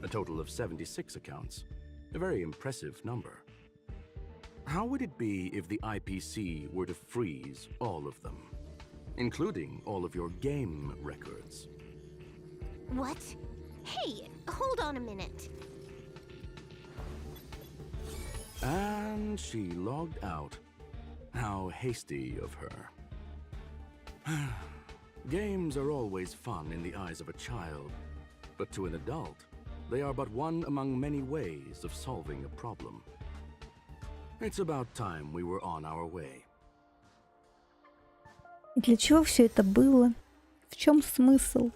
A total of 76 accounts. A very impressive number. How would it be if the IPC were to freeze all of them, including all of your game records? What? Hey, hold on a minute. And she logged out. How hasty of her. Games are always fun in the eyes of a child, but to an adult, they are but one among many ways of solving a problem. It's about time we were on our way. Для чего все это было? В чем смысл?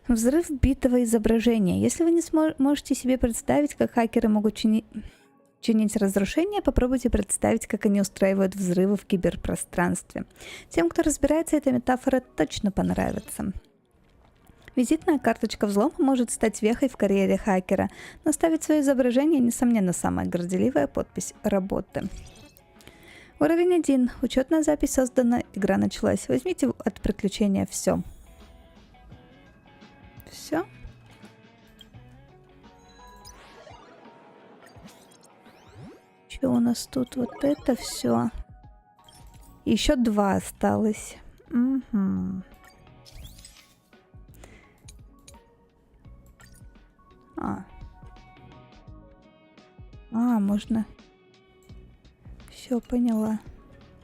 Взрыв битого изображения. Если вы не можете себе представить, как хакеры могут чинить разрушения, попробуйте представить, как они устраивают взрывы в киберпространстве. Тем, кто разбирается, эта метафора точно понравится. Визитная карточка взлома может стать вехой в карьере хакера, но ставить свое изображение, несомненно, самая горделивая подпись работы. Уровень 1. Учетная запись создана, игра началась. Возьмите от приключения все. Все? Что у нас тут? Вот это все. Еще 2 осталось. Угу. Можно. Все, поняла.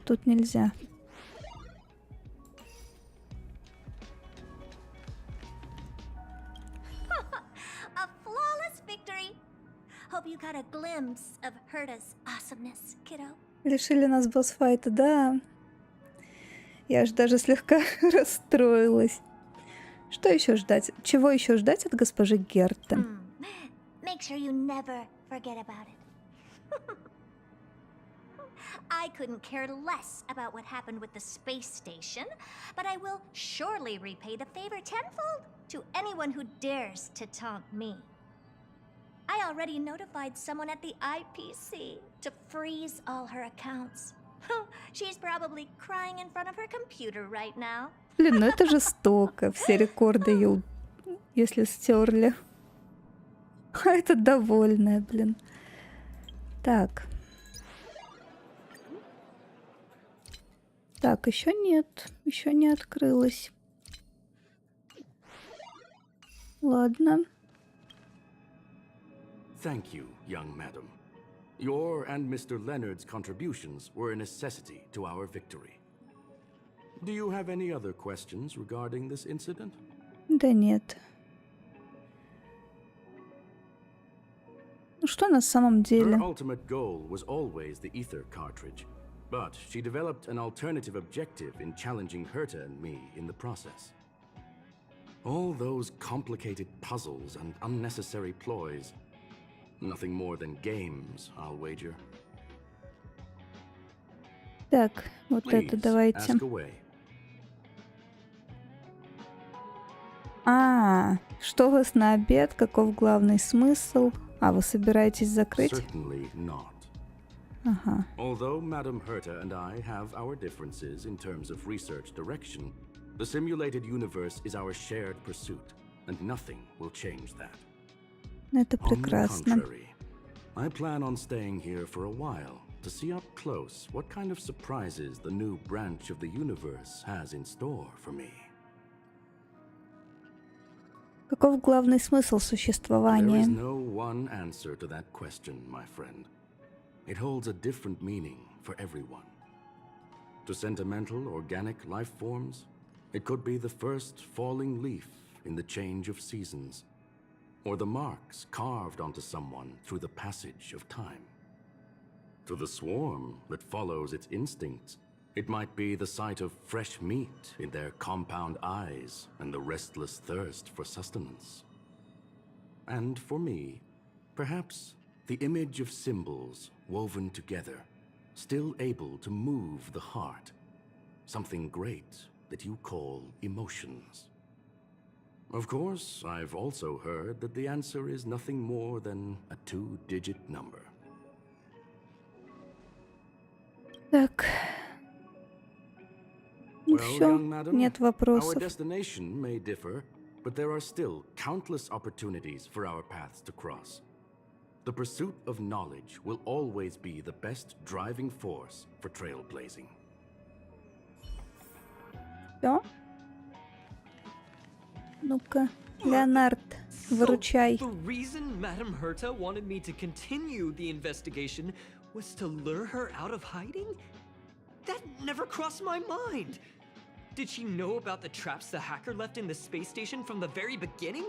Тут нельзя. A flawless victory. Hope you got a glimpse of Herta's awesomeness, kiddo. Лишили нас босс-файта, да. Я аж даже слегка расстроилась. Что еще ждать? Чего еще ждать от госпожи Герты? Make sure you never forget about it. I couldn't care less about what happened with the space station, but I will surely repay the favor tenfold to anyone who dares to taunt me. I already notified someone at the IPC to freeze all her accounts. She's probably crying in front of her computer right now. Блин, ну это жестоко. Все рекорды ее, если стерли. А это довольная, блин. Так. Так, еще нет. Еще не открылось. Ладно. Thank you, young madam. Your and Mr. Leonard's contributions were a necessity to our victory. Do you have any other questions regarding this incident? Да нет. Ну что на самом деле? Her ultimate goal was always the ether cartridge, but she developed an alternative objective in challenging Herta and me in the process. All those complicated puzzles and unnecessary ploys. Nothing more than games, I'll wager. Так, вот Please, это давайте. ask away. Что у вас на обед? Каков главный смысл? Вы собираетесь закрыть? Certainly not. Ага. Although Madam Herta and I have our differences in terms of research direction, the simulated universe is our shared pursuit, and nothing will change that. Это On the прекрасно. contrary, I plan on staying here for a while to see up close what kind of surprises the new branch of the universe has in store for me. Каков главный смысл There is существования? no one answer to that question, my friend. It holds a different meaning for everyone. To sentimental, organic life forms, it could be the first falling leaf in the change of seasons, or the marks carved onto someone through the passage of time. To the swarm that follows its instincts, it might be the sight of fresh meat in their compound eyes and the restless thirst for sustenance. And for me, perhaps the image of symbols woven together, still able to move the heart, something great that you call emotions. Of course, I've also heard that the answer is nothing more than a 2-digit number. Так. Ну Well, все, young madam, нет our вопросов. destination may differ, but there are still countless opportunities for our paths to cross. The pursuit of knowledge will always be the best driving force for trailblazing. Все. Ну-ка, Леонард, выручай. So, the reason Madame Herta wanted me to continue the investigation was to lure her out of hiding? That never crossed my mind. Did she know about the traps the hacker left in the space station from the very beginning?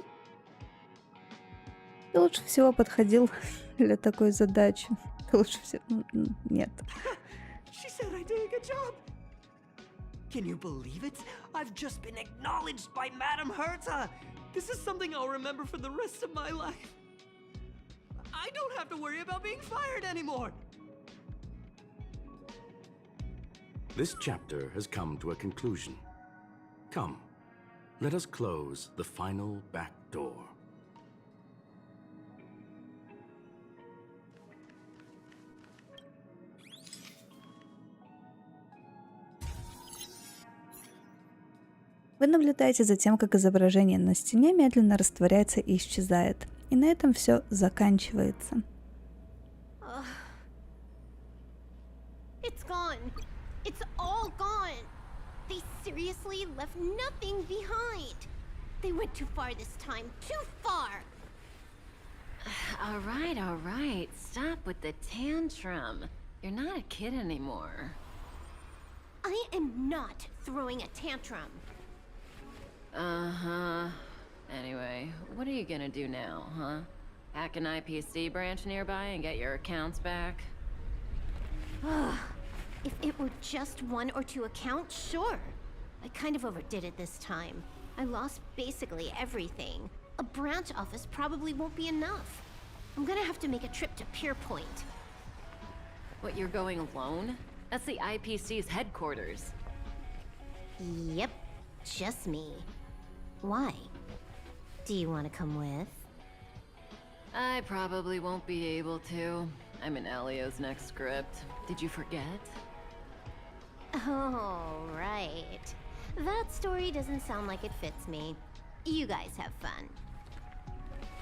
Ты лучше всего подходил для такой задачи. Ты лучше всего... Нет. She said I did a good job. Can you believe it? I've just been acknowledged by Madame Herta. This is something I'll remember for the rest of my life. I don't have to worry about being fired anymore. This chapter has come to a conclusion. Come, let us close the final back door. Вы наблюдаете за тем, как изображение на стене медленно растворяется и исчезает. И на этом все заканчивается. It's gone. It's all gone. They seriously left nothing behind. They went too far this time. Too far. All right. Stop with the tantrum. You're not a kid anymore. I am not throwing a tantrum. Uh-huh. Anyway, what are you gonna do now, huh? Hack an IPC branch nearby and get your accounts back? If it were just 1 or 2 accounts, sure. I kind of overdid it this time. I lost basically everything. A branch office probably won't be enough. I'm gonna have to make a trip to Pierpoint. What, you're going alone? That's the IPC's headquarters. Yep, just me. Why? Do you want to come with? I probably won't be able to. I'm in Elio's next script. Did you forget? Oh, right. That story doesn't sound like it fits me. You guys have fun.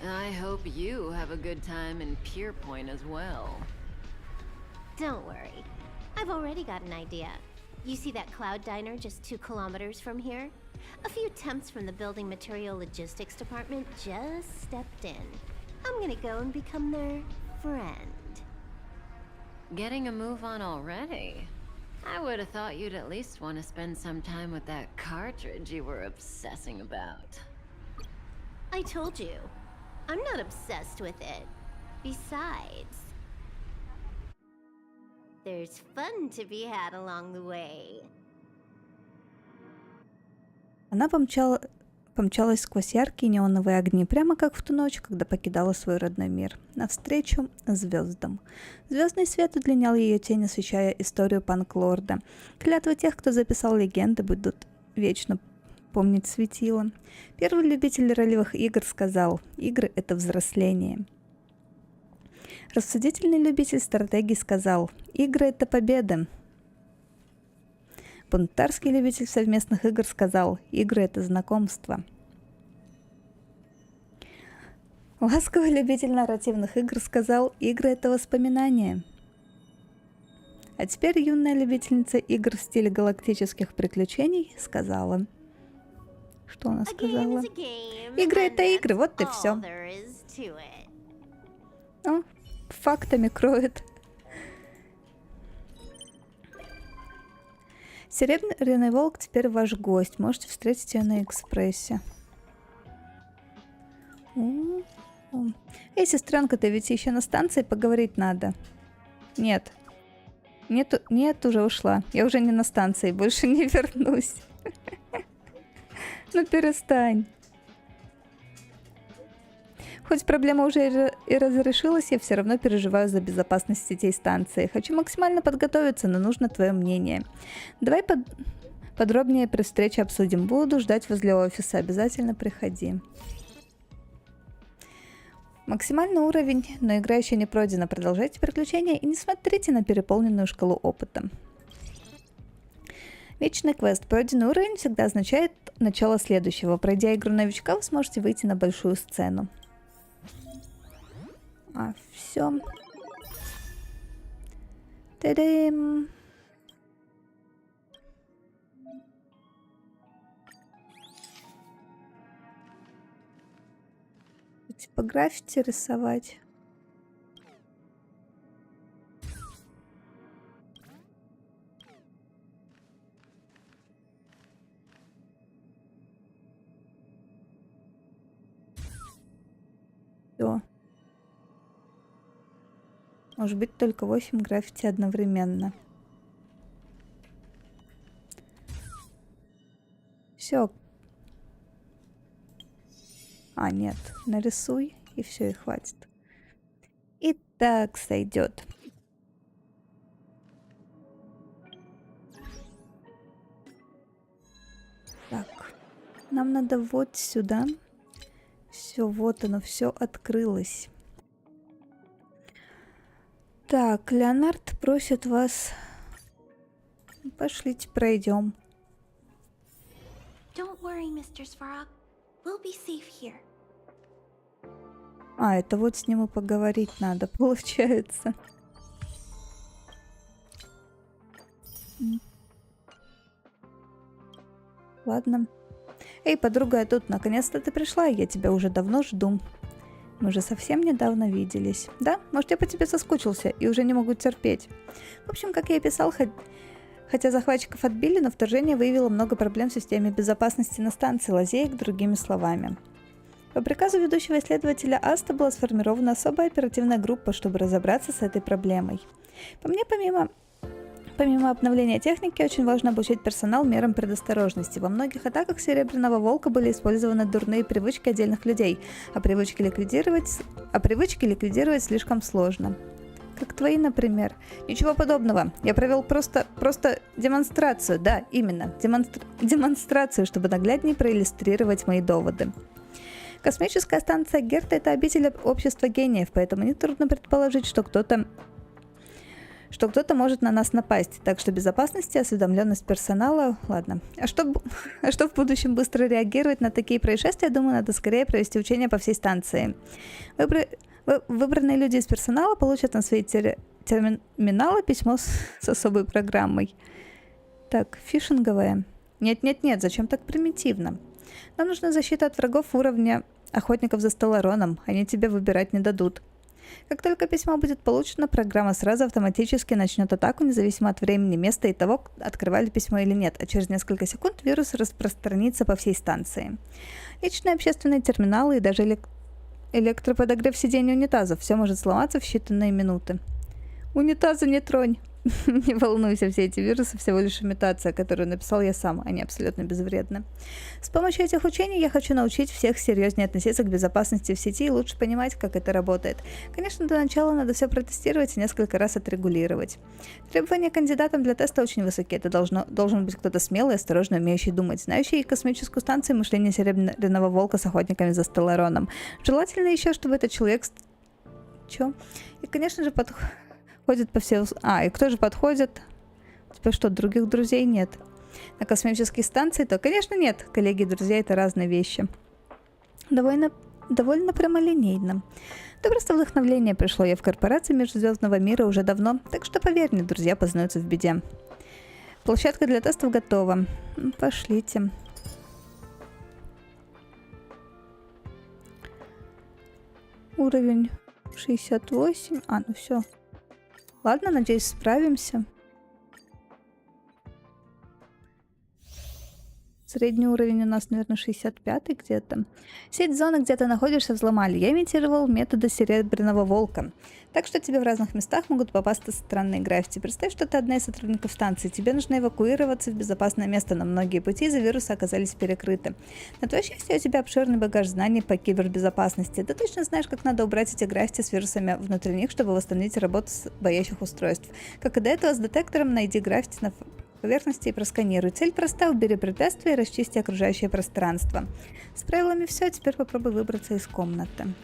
I hope you have a good time in Pierpoint as well. Don't worry. I've already got an idea. You see that cloud diner just 2 kilometers from here? A few temps from the building material logistics department just stepped in. I'm gonna go and become their friend. Getting a move on already? I would have thought you'd at least want to spend some time with that cartridge you were obsessing about. I told you. I'm not obsessed with it. Besides, there's fun to be had along the way. Она помчалась сквозь яркие неоновые огни, прямо как в ту ночь, когда покидала свой родной мир, навстречу звездам. Звездный свет удлинял ее тень, освещая историю панк-лорда. Клятвы тех, кто записал легенды, будут вечно помнить светило. Первый любитель ролевых игр сказал: «Игры — это взросление». Рассудительный любитель стратегий сказал: «Игры — это победа». Бунтарский любитель совместных игр сказал: «Игры — это знакомство». Ласковый любитель нарративных игр сказал: «Игры — это воспоминания». А теперь юная любительница игр в стиле галактических приключений сказала: Что она A game сказала? is a game, Игры and это игры, that's вот и all все. there is to it. О, фактами кроет. Серебряный волк теперь ваш гость. Можете встретить ее на экспрессе. Эй, сестренка, ты ведь еще на станции, поговорить надо. Нет. Нет, уже ушла. Я уже не на станции, больше не вернусь. Ну перестань. Хоть проблема уже и разрешилась, я все равно переживаю за безопасность сетей станции. Хочу максимально подготовиться, но нужно твое мнение. Давай подробнее при встрече обсудим. Буду ждать возле офиса. Обязательно приходи. Максимальный уровень, но игра еще не пройдена. Продолжайте приключения и не смотрите на переполненную шкалу опыта. Вечный квест. Пройденный уровень всегда означает начало следующего. Пройдя игру новичка, вы сможете выйти на большую сцену. Все. Та-дам! Типа граффити рисовать. Все. Может быть, только 8 граффити одновременно. Все. Нет, нарисуй, и все, и хватит. И так сойдет. Так, нам надо вот сюда. Все, вот оно, все открылось. Так, Леонард просит вас. Пошлите, пройдем. Don't worry, Mr. Svarog. We'll be safe here. Это вот с ним и поговорить надо, получается. Ладно. Эй, подруга, я тут. Наконец-то ты пришла, я тебя уже давно жду. Мы же совсем недавно виделись. Да? Может, я по тебе соскучился и уже не могу терпеть. В общем, как я и писал, хотя захватчиков отбили, но вторжение выявило много проблем в системе безопасности на станции, лазеек, другими словами. По приказу ведущего исследователя Аста была сформирована особая оперативная группа, чтобы разобраться с этой проблемой. По мне, помимо обновления техники, очень важно обучить персонал мерам предосторожности. Во многих атаках Серебряного Волка были использованы дурные привычки отдельных людей, а привычки ликвидировать слишком сложно. Как твои, например. Ничего подобного. Я провел просто демонстрацию. Да, именно. Демонстрацию, чтобы нагляднее проиллюстрировать мои доводы. Космическая станция Герта — это обитель общества гениев, поэтому нетрудно предположить, что кто-то может на нас напасть. Так что безопасность и осведомленность персонала... Ладно. А что в будущем быстро реагировать на такие происшествия, думаю, надо скорее провести учения по всей станции. Выбранные люди из персонала получат на свои терминалы письмо с особой программой. Так, фишинговая. Нет, зачем так примитивно? Нам нужна защита от врагов уровня охотников за Стеллароном. Они тебе выбирать не дадут. Как только письмо будет получено, программа сразу автоматически начнет атаку, независимо от времени, места и того, открывали письмо или нет, а через несколько секунд вирус распространится по всей станции. Личные общественные терминалы и даже электроподогрев сидений унитазов — все может сломаться в считанные минуты. Унитазы не тронь! Не волнуйся, все эти вирусы всего лишь имитация, которую написал я сам, они абсолютно безвредны. С помощью этих учений я хочу научить всех серьезнее относиться к безопасности в сети и лучше понимать, как это работает. Конечно, до начала надо все протестировать и несколько раз отрегулировать. Требования кандидатам для теста очень высоки. Это должен быть кто-то смелый, осторожно умеющий думать, знающий космическую станцию и мышление Серебряного Волка с охотниками за Стеллароном. Желательно еще, чтобы этот человек... И, конечно же, ходит по всем... и кто же подходит? У тебя что, других друзей нет? На космические станции? То, конечно, нет. Коллеги и друзья — это разные вещи. Довольно прямолинейно. Да просто вдохновление пришло. Я в корпорации межзвездного мира уже давно, так что, поверь мне, друзья познаются в беде. Площадка для тестов готова. Пошлите. Уровень 68. А, ну все. Ладно, надеюсь, справимся. Средний уровень у нас, наверное, 65 где-то. Сеть зоны, где ты находишься, взломали. Я имитировал методы серебряного волка. Так что тебе в разных местах могут попасться странные граффити. Представь, что ты одна из сотрудников станции. Тебе нужно эвакуироваться в безопасное место, но многие пути из-за вируса оказались перекрыты. На твое счастье, у тебя обширный багаж знаний по кибербезопасности. Ты точно знаешь, как надо убрать эти граффити с вирусами внутри них, чтобы восстановить работу с боящих устройств. Как и до этого, с детектором найди граффити на поверхности и просканируй. Цель проста: убери препятствия и расчисти окружающее пространство. С правилами все, теперь попробуй выбраться из комнаты.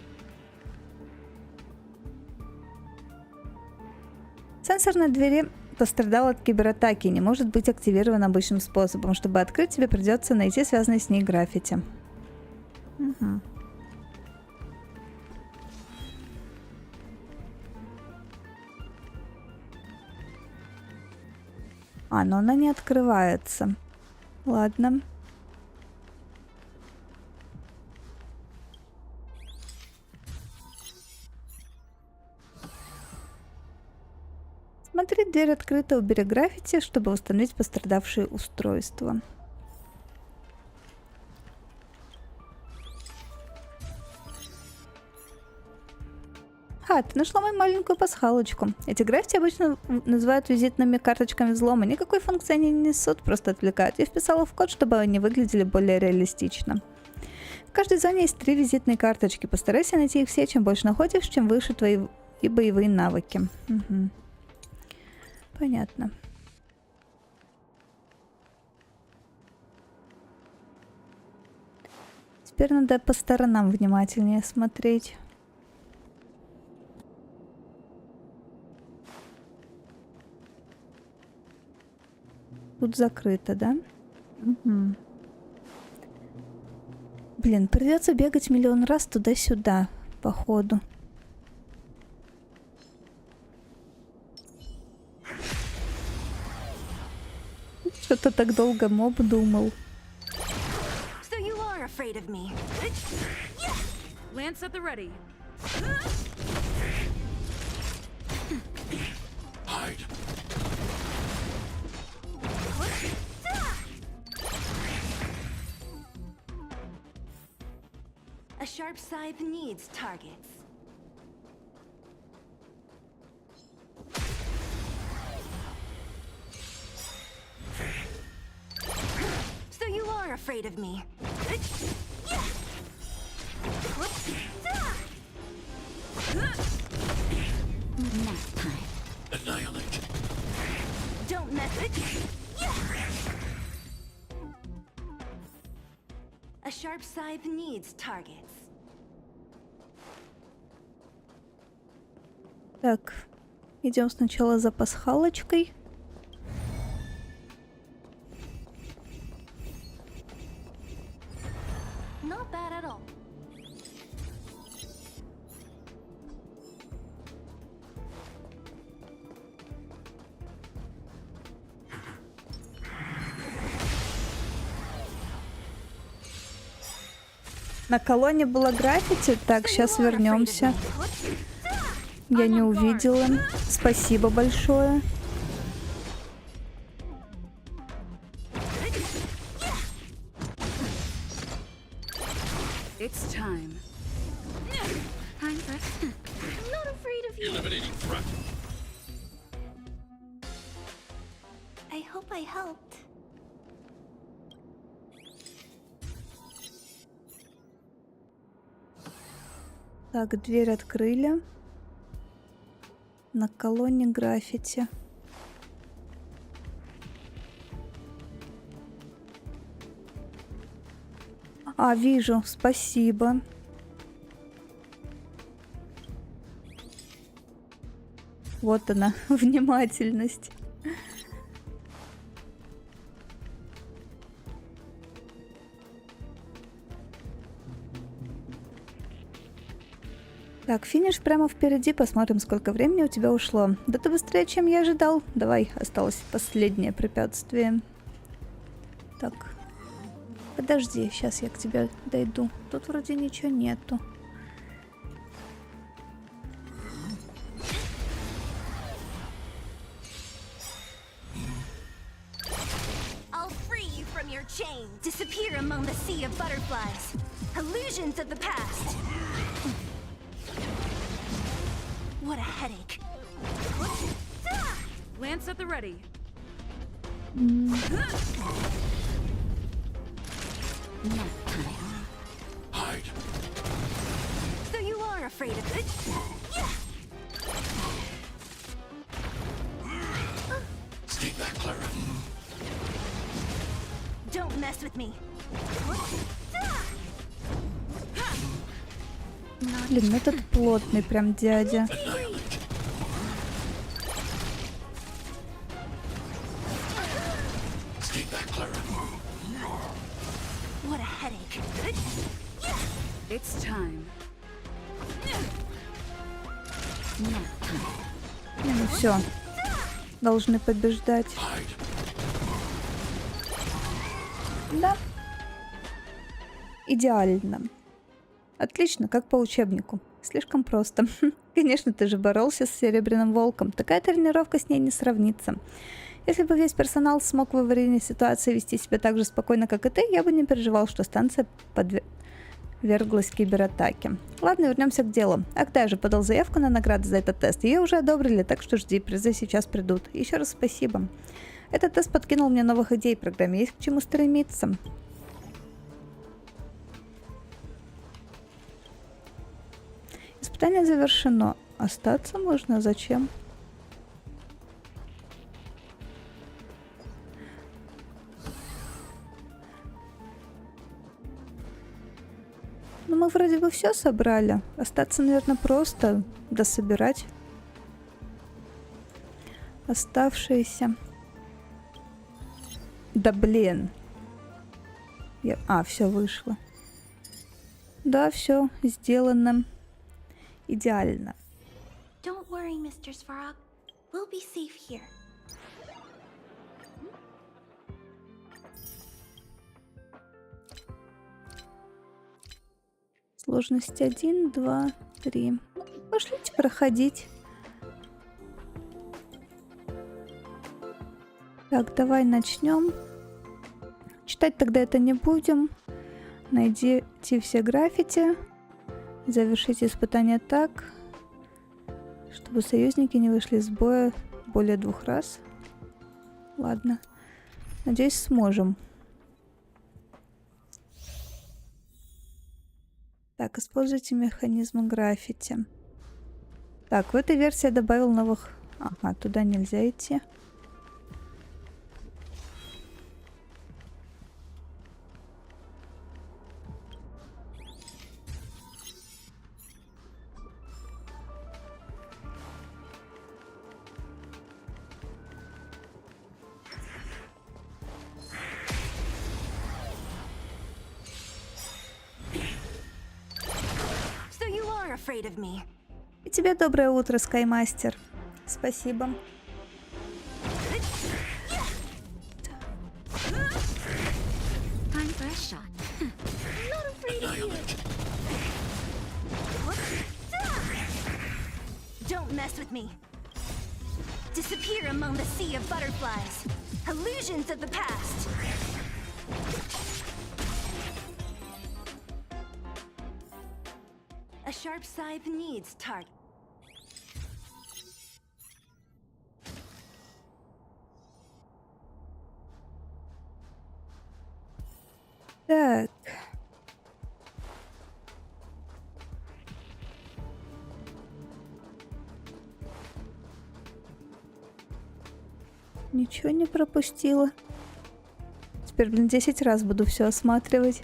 Сенсор на двери пострадал от кибератаки и не может быть активирован обычным способом. Чтобы открыть, тебе придется найти связанные с ней граффити. Угу. А, но она не открывается. Ладно. Смотри, дверь открыта, убери граффити, чтобы установить пострадавшие устройства. А, ты нашла мою маленькую пасхалочку. Эти граффити обычно называют визитными карточками взлома. Никакой функции они не несут, просто отвлекают. Я вписала в код, чтобы они выглядели более реалистично. В каждой зоне есть 3 визитные карточки. Постарайся найти их все. Чем больше находишь, чем выше твои и боевые навыки. Угу. Понятно. Теперь надо по сторонам внимательнее смотреть. Тут закрыто, да? Угу. Блин, придется бегать миллион раз туда-сюда, походу. Что-то так долго моб думал. So you are afraid of me. Lance at the ready. Hide. A sharp scythe needs targets. So you are afraid of me. Next time. Annihilate. Don't mess it. A sharp scythe needs targets. Так, идем сначала за пасхалочкой. Not bad at all. На колонне было граффити. Так, сейчас вернемся. Я не увидела. Спасибо большое. It's time. I'm not afraid of you. Eliminating threat. I hope I helped. Так, дверь открыли. На колонне граффити. А, вижу, спасибо. Вот она, внимательность. Так, финиш прямо впереди. Посмотрим, сколько времени у тебя ушло. Да ты быстрее, чем я ожидал. Давай, осталось последнее препятствие. Так. Подожди, сейчас я к тебе дойду. Тут вроде ничего нету. butterflies, illusions of the past. What a headache. Lance at the ready. Hide. So you are afraid of it? Stay back, Clara. Don't mess with me. Блин, ну этот плотный прям дядя. Stay back, Clara. What a headache. It's time. Ну все. Должны побеждать. Hide. Да. Идеально. Отлично, как по учебнику. Слишком просто. Конечно, ты же боролся с Серебряным Волком. Такая тренировка с ней не сравнится. Если бы весь персонал смог в аварийной ситуации вести себя так же спокойно, как и ты, я бы не переживал, что станция подверглась кибератаке. Ладно, вернемся к делу. Ах, же подал заявку на награды за этот тест. Ее уже одобрили, так что жди, призы сейчас придут. Еще раз спасибо. Этот тест подкинул мне новых идей, программе есть к чему стремиться. Испытание завершено. Остаться можно? Зачем? Ну, мы вроде бы все собрали. Остаться, наверное, просто дособирать оставшиеся. Да блин. Все вышло. Да, все сделано. Идеально. Don't worry, Mr. Svarog. We'll be safe here. Сложность 1, 2, 3. Пошлите проходить. Так, давай начнем. Читать тогда это не будем. Найдите все граффити. Завершите испытание так, чтобы союзники не вышли из боя более 2 раз. Ладно. Надеюсь, сможем. Так, используйте механизмы граффити. Так, в этой версии я добавил новых... Ага, туда нельзя идти. Afraid of me. И тебе доброе утро, Скаймастер. Спасибо. Time for a shot. Not afraid of you. Don't mess with me. Disappear among the sea of butterflies. Illusions of the past. A sharp scythe needs target. Так. Ничего не пропустила. Теперь, 10 раз буду все осматривать.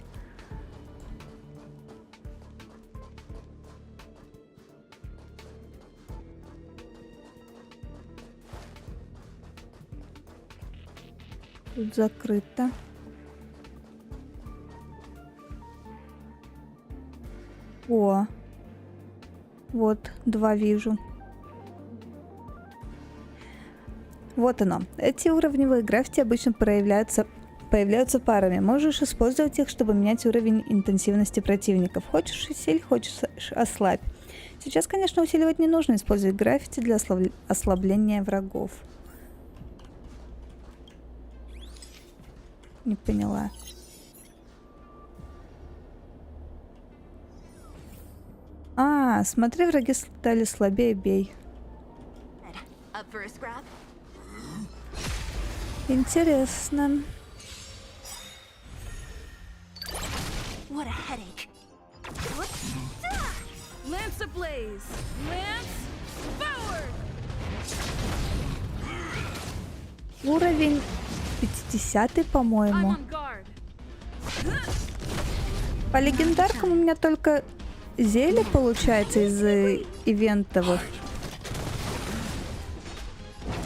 Тут закрыто. О, вот 2 вижу. Вот оно. Эти уровневые граффити обычно появляются парами. Можешь использовать их, чтобы менять уровень интенсивности противников. Хочешь усиль, хочешь ослабь. Сейчас, конечно, усиливать не нужно. Использовать граффити для ослабления врагов. Не поняла. А, смотри, враги стали слабее, бей. Up for a scrap? Интересно. What a headache. Lance ablaze! Lance forward! Уровень 50, по-моему. On guard! По легендаркам у меня только зелье получается из ивентовых.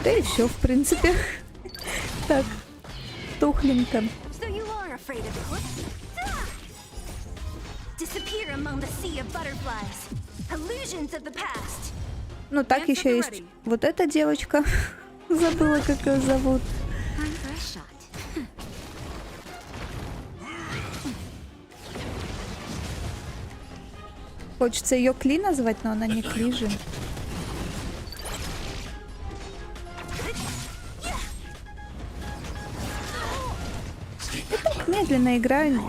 Да и все, в принципе. Так, тухленько. So you are afraid of it. Disappear among the sea of butterflies. Illusions of the past. Ну, так еще есть вот эта девочка. Забыла, как ее зовут. Time for a shot. Хочется ее Кли назвать, но она не Кли же. Я так медленно играю,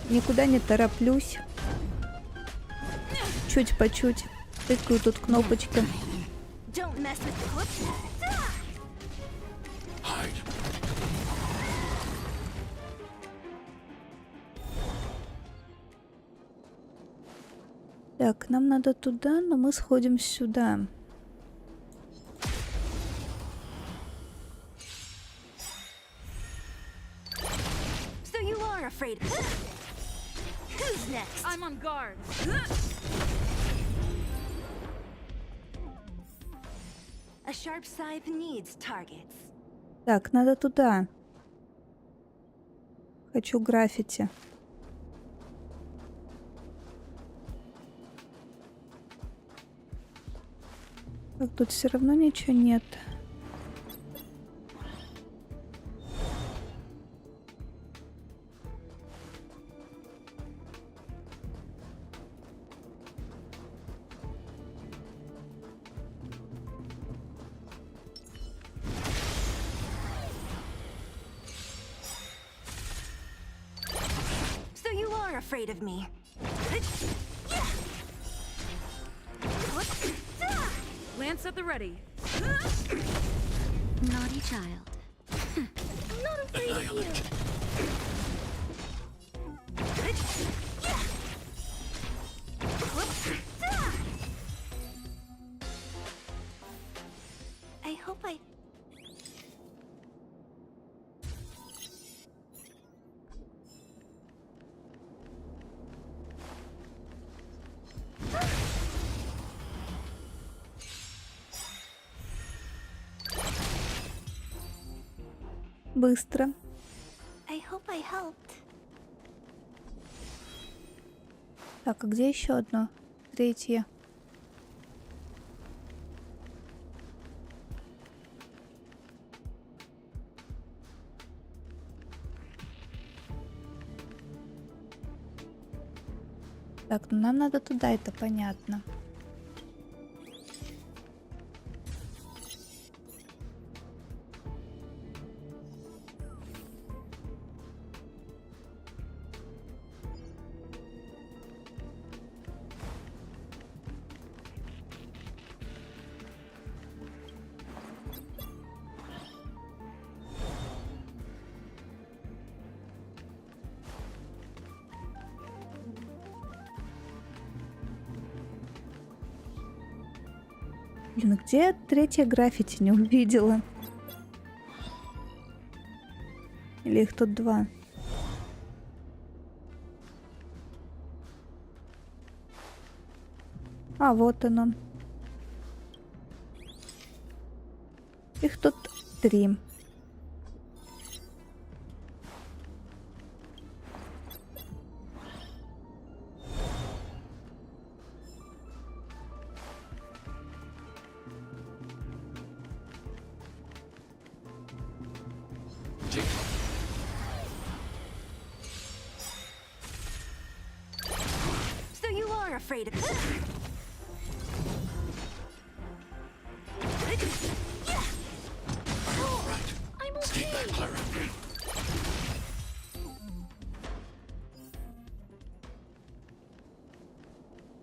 никуда не тороплюсь. Чуть по чуть. Тыкаю тут кнопочки. Don't mess with the hook. Так, нам надо туда, но мы сходим сюда. So you are afraid. Who's next? I'm on guard! A sharp scythe needs targets. Так, надо туда. Хочу граффити. Так, тут все равно ничего нет. So you are afraid of me. Lance at the ready! Naughty child. I'm not afraid of you. I hope I... Быстро. I hope I helped. Так, а где еще одно? Третье. Так, ну нам надо туда, это понятно. Блин, где я третье граффити не увидела? Или их тут два? А, вот оно. Их тут 3. So you are afraid of me. I'm okay.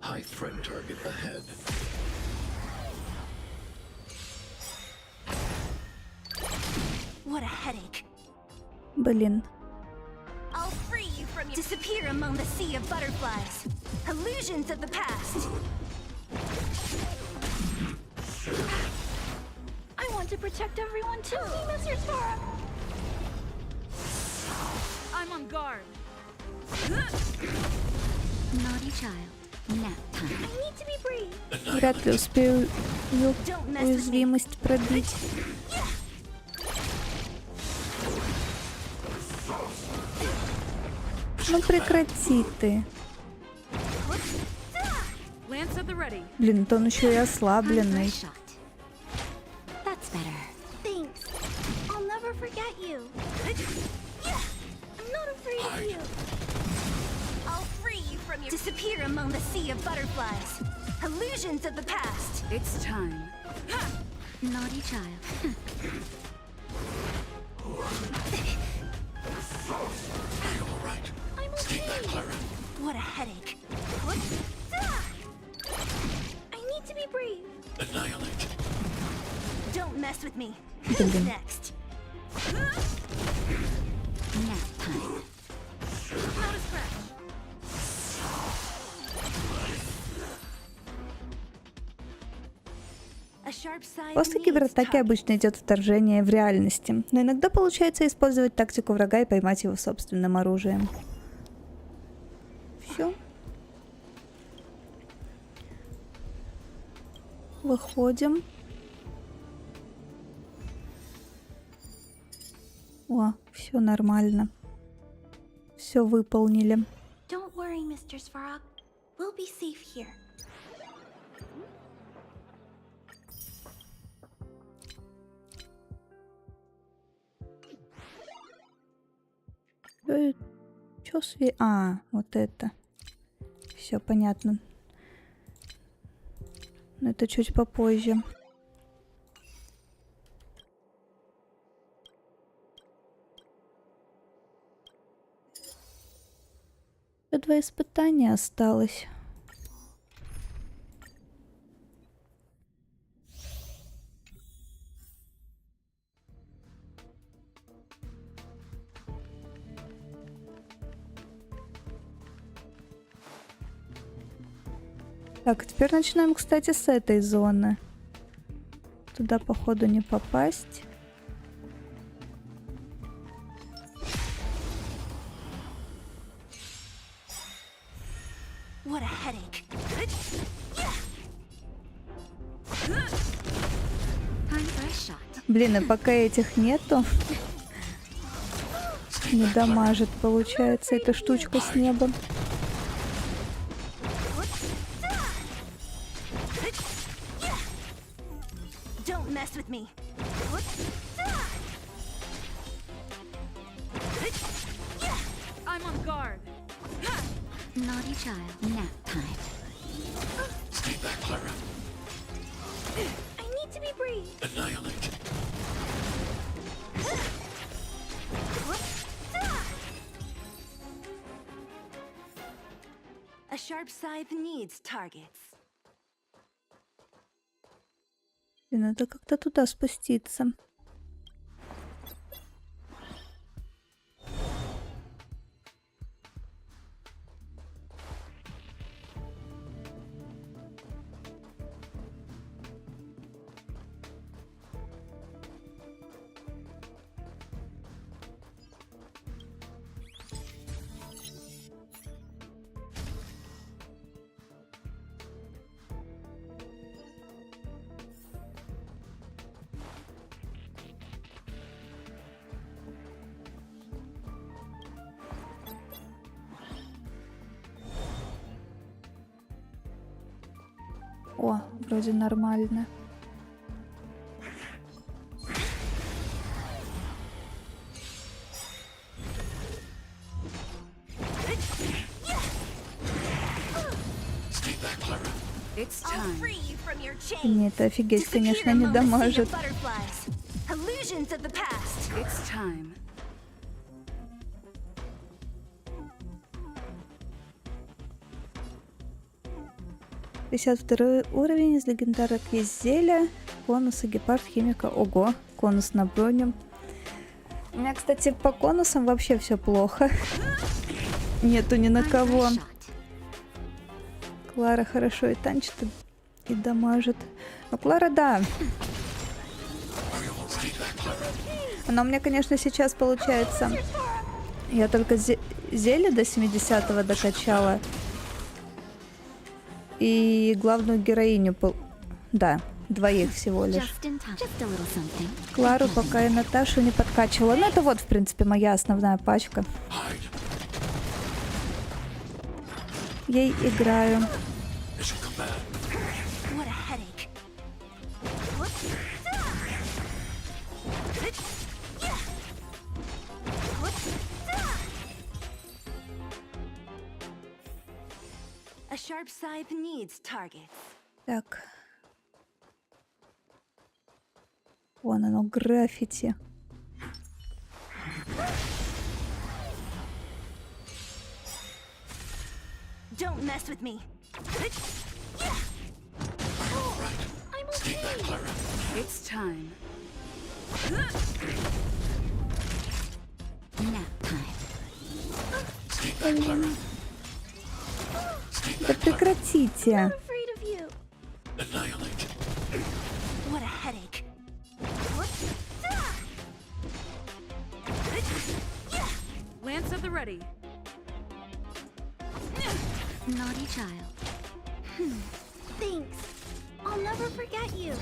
High threat target ahead. What a headache. Блин. I'll free you from your disappear among the sea of butterflies. Illusions of the past. I want to protect everyone too, Mr. Spara. I'm on guard. Naughty child. Nap time. I need to be brave. Вряд ли успею ее уязвимость пробить. Ну прекрати ты. Lance at the ready. Блин, то он еще и ослабленный. Shot. That's better. Thanks. I'll never forget you. I'm not afraid of you. I'll free you from your disappear among the sea of butterflies. Illusions of the past. It's time. Naughty child. All right. I'm Stay back, okay. Clara. What a headache. I need to be brave. Annihilate. Don't mess with me. Блин. Who's next? Nap time. Not a scratch. A sharp side После needs кибератаки touch. обычно идет вторжение в реальности, но иногда получается использовать тактику врага и поймать его собственным оружием. Все. Выходим. О, все нормально. Все выполнили. Don't worry, Mr. Svarog. We'll be safe here. Чё А, вот это. Все понятно. Но это чуть попозже. Еще 2 испытания осталось. Так, теперь начинаем, кстати, с этой зоны. Туда, походу, не попасть. What a headache. Time for a shot. Блин, и пока этих нету, не дамажит, получается, эта штучка с неба. Don't mess with me. I'm on guard. Naughty child. Nap time. Stay back, Clara. I need to be brave. Annihilate. A sharp scythe needs targets. И надо как-то туда спуститься. О, вроде нормально. Stay back, Clara. It's I'll time. free you from your chains. Мне это офигеть, конечно, Disappear не among the sea of дамажит. butterflies. Illusions of the past. It's time. 52 уровень, из легендарок есть зелья, конусы, гепард, химика. Ого, конус на броню. У меня, кстати, по конусам вообще все плохо. Нету ни на кого. Клара хорошо и танчит, и дамажит. Ну, Клара, да. Она у меня, конечно, сейчас получается. Я только зелье до 70-го докачала. И главную героиню, да, двоих всего лишь. Клару пока и Наташу не подкачивала. Ну, это вот, в принципе, моя основная пачка. Ей играю. Так. Вон оно, граффити. Don't mess with me. I'm okay. It's time. Да прекратите. What a headache. Lance at the ready. Naughty child. Thanks. I'll never forget you.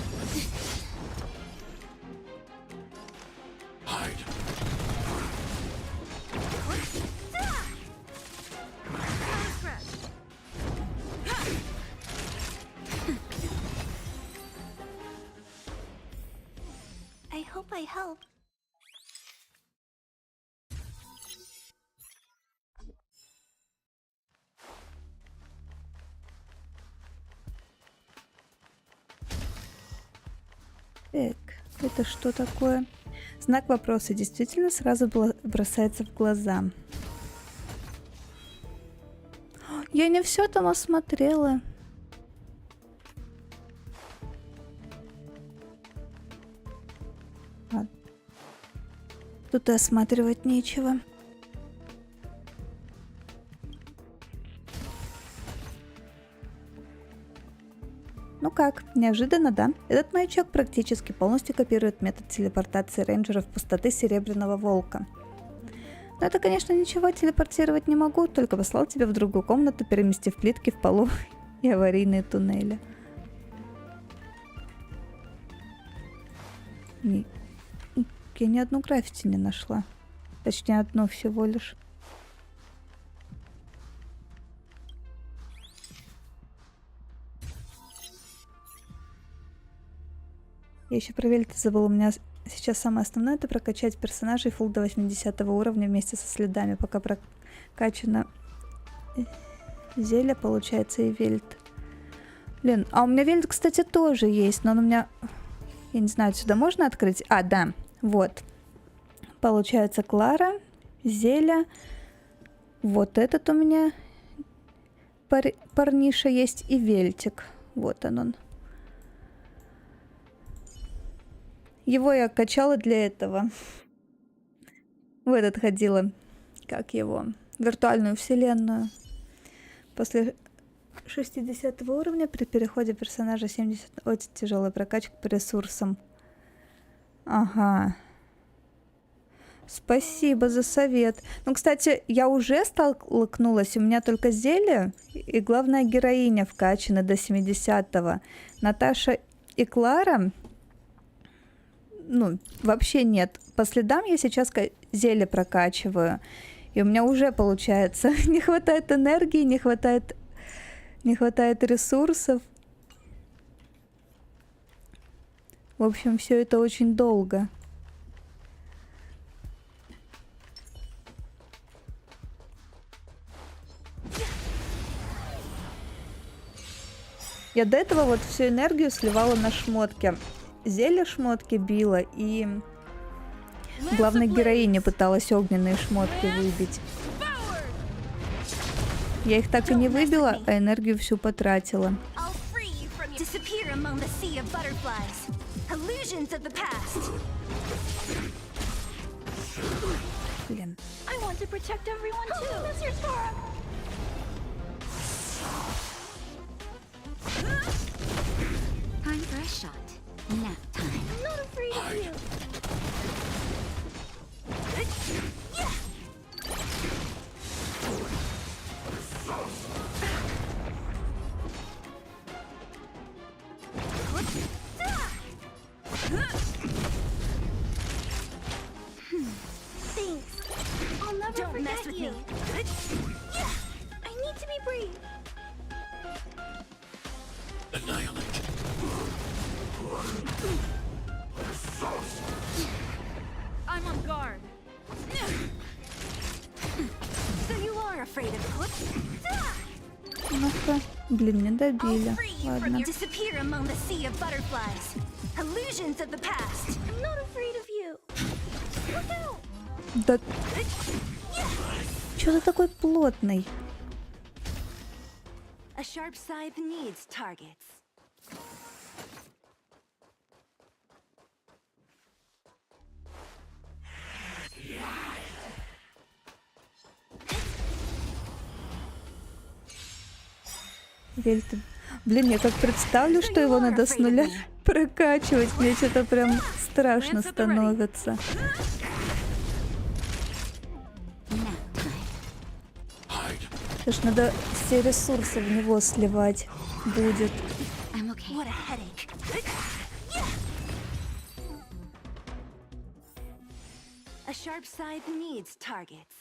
Hide. I hope I help. Так, это что такое? Знак вопроса действительно сразу бросается в глаза. Я не все там осмотрела. Тут и осматривать нечего. Ну как, неожиданно, да? Этот маячок практически полностью копирует метод телепортации рейнджеров пустоты Серебряного Волка. Но это, конечно, ничего телепортировать не могу, только послал тебя в другую комнату, переместив плитки в полу и аварийные туннели. Я ни одну граффити не нашла. Точнее, одну всего лишь. Я еще про вельты забыла. У меня сейчас самое основное — это прокачать персонажей фулл до 80 уровня вместе со следами. Пока прокачано зелье, получается и вельт. Блин, а у меня вельт, кстати, тоже есть, но он у меня... Я не знаю, отсюда можно открыть? А, да, вот. Получается Клара, зелье. Вот этот у меня парниша есть и вельтик. Вот он. Его я качала для этого. В этот ходила. Как его? Виртуальную вселенную. После 60 уровня при переходе персонажа 70... Очень тяжелая прокачка по ресурсам. Ага. Спасибо за совет. Ну, кстати, я уже столкнулась. У меня только зелье и главная героиня вкачаны до 70-го. Наташа и Клара... Ну, вообще нет. По следам я сейчас зелье прокачиваю. И у меня уже получается. Не хватает энергии, не хватает ресурсов. В общем, все это очень долго. Я до этого вот всю энергию сливала на шмотки. Зелье шмотки била и главной героине пыталась огненные шмотки выбить. Я их так и не выбила, а энергию всю потратила. Disappear among the sea of butterflies. Illusions of the past. Блин. I want to protect everyone too. Mr. Squirrel. Time for a shot. Nap time. I'm not afraid of you. Thanks. I'll never Don't forget mess with you. me. I need to be brave. Annihilate. I'm on guard. So you are afraid of Ну-ка. Блин, не добили. I'll free you from Ладно. your disappear among the sea of butterflies. Illusions of the past. I'm not afraid of you. Look out! Да... Чё ты такой плотный? A sharp scythe needs targets. Вельта. Блин, я как представлю, что его надо с нуля прокачивать. Мне что-то прям страшно становится. Это ж надо все ресурсы в него сливать будет. I'm okay. What a headache. A sharp scythe needs targets.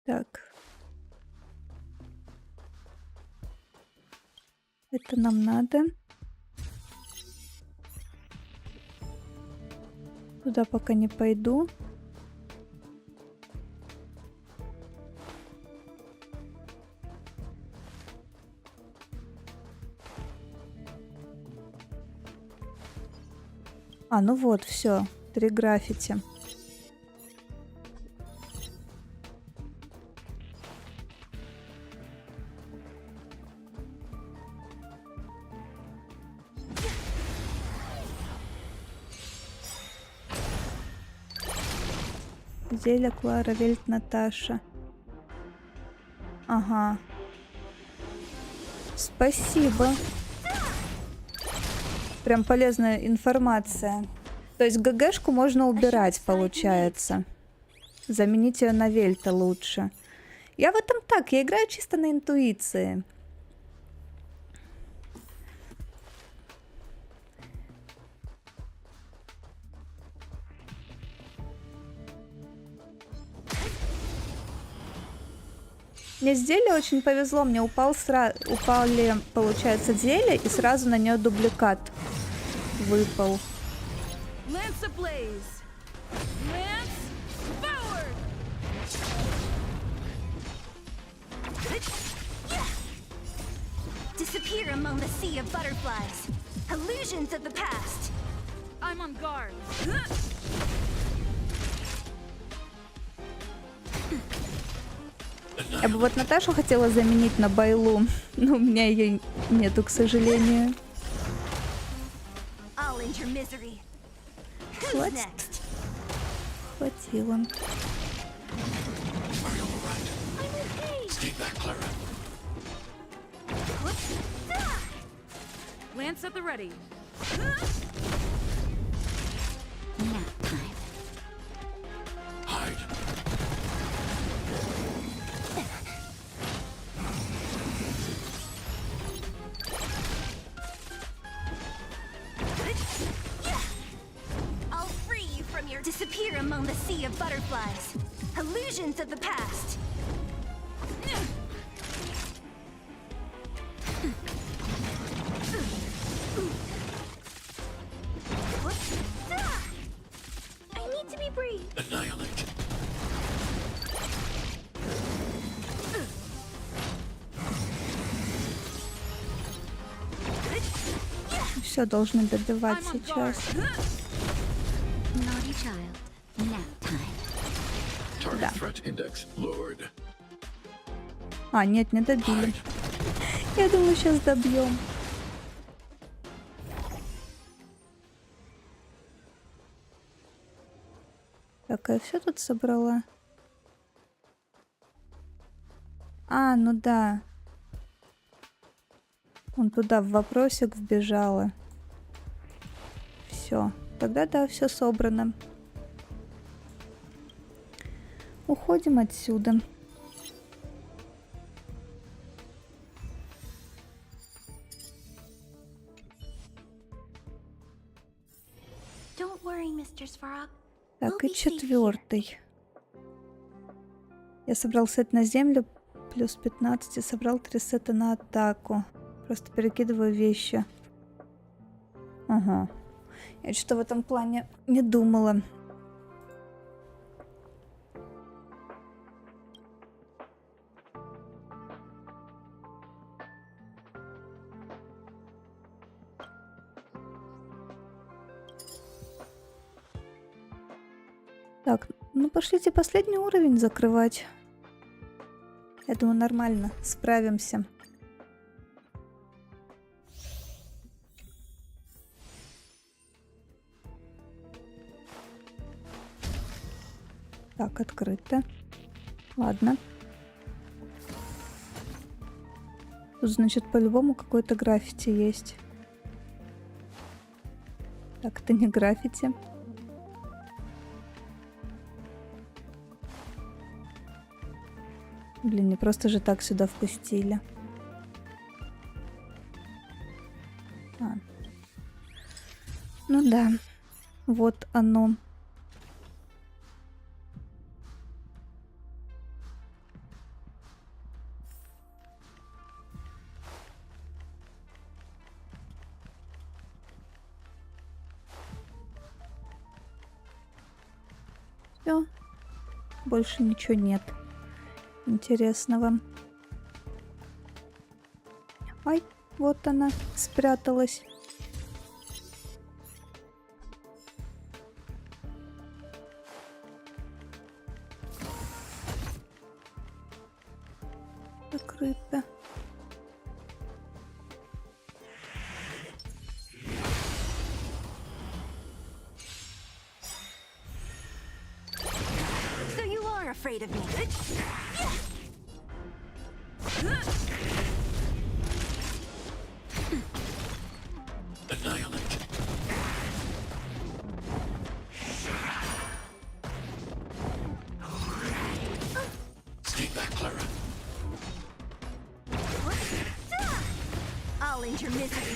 Так. Это нам надо. Туда пока не пойду. А, ну вот, все. 3 граффити. Зеля, Клара, Вельт, Наташа. Ага. Спасибо. Прям полезная информация. То есть ГГшку можно убирать, получается. Заменить ее на Вельта лучше. Я в этом так, я играю чисто на интуиции. Мне с Зелья очень повезло, мне упали, получается, Зелья, и сразу на нее дубликат выпал. Disappear among the sea of butterflies. Illusions of the past. I'm on guard. Я бы вот Наташу хотела заменить на Байлу, но у меня ее нету, к сожалению. I'll end your misery. Who's Хватит. next? Хватило. Are you all right? Stay back, Clara. Lance at the ready. Nap time. Hide. I'll free you from your disappear among the sea of butterflies. Illusions of the past. I need to be brave. Annihilate. Все должны добивать I'm on сейчас. Naughty child. Nap time. Target threat index lowered. А, нет, не добили. Я думаю, сейчас добьем. Так, я все тут собрала. А, ну да. Вон туда в вопросик вбежала. Все. Тогда да, все собрано. Уходим отсюда. Don't worry, Mr. Svarog. Так, и четвертый. Я собрал сет на землю, плюс 15, и собрал 3 сета на атаку. Просто перекидываю вещи. Ага. Я что-то в этом плане не думала. Так, ну пошлите последний уровень закрывать. Я думаю, нормально, справимся. Так, открыто. Ладно. Тут, значит, по-любому какое-то граффити есть. Так, это не граффити. Блин, не просто же так сюда впустили. А. Ну да, вот оно. Все, больше ничего нет интересного. Ай, вот она спряталась. Закрыто. So you are afraid of me. Annihilate. Stay back, Clara. I'll end your misery.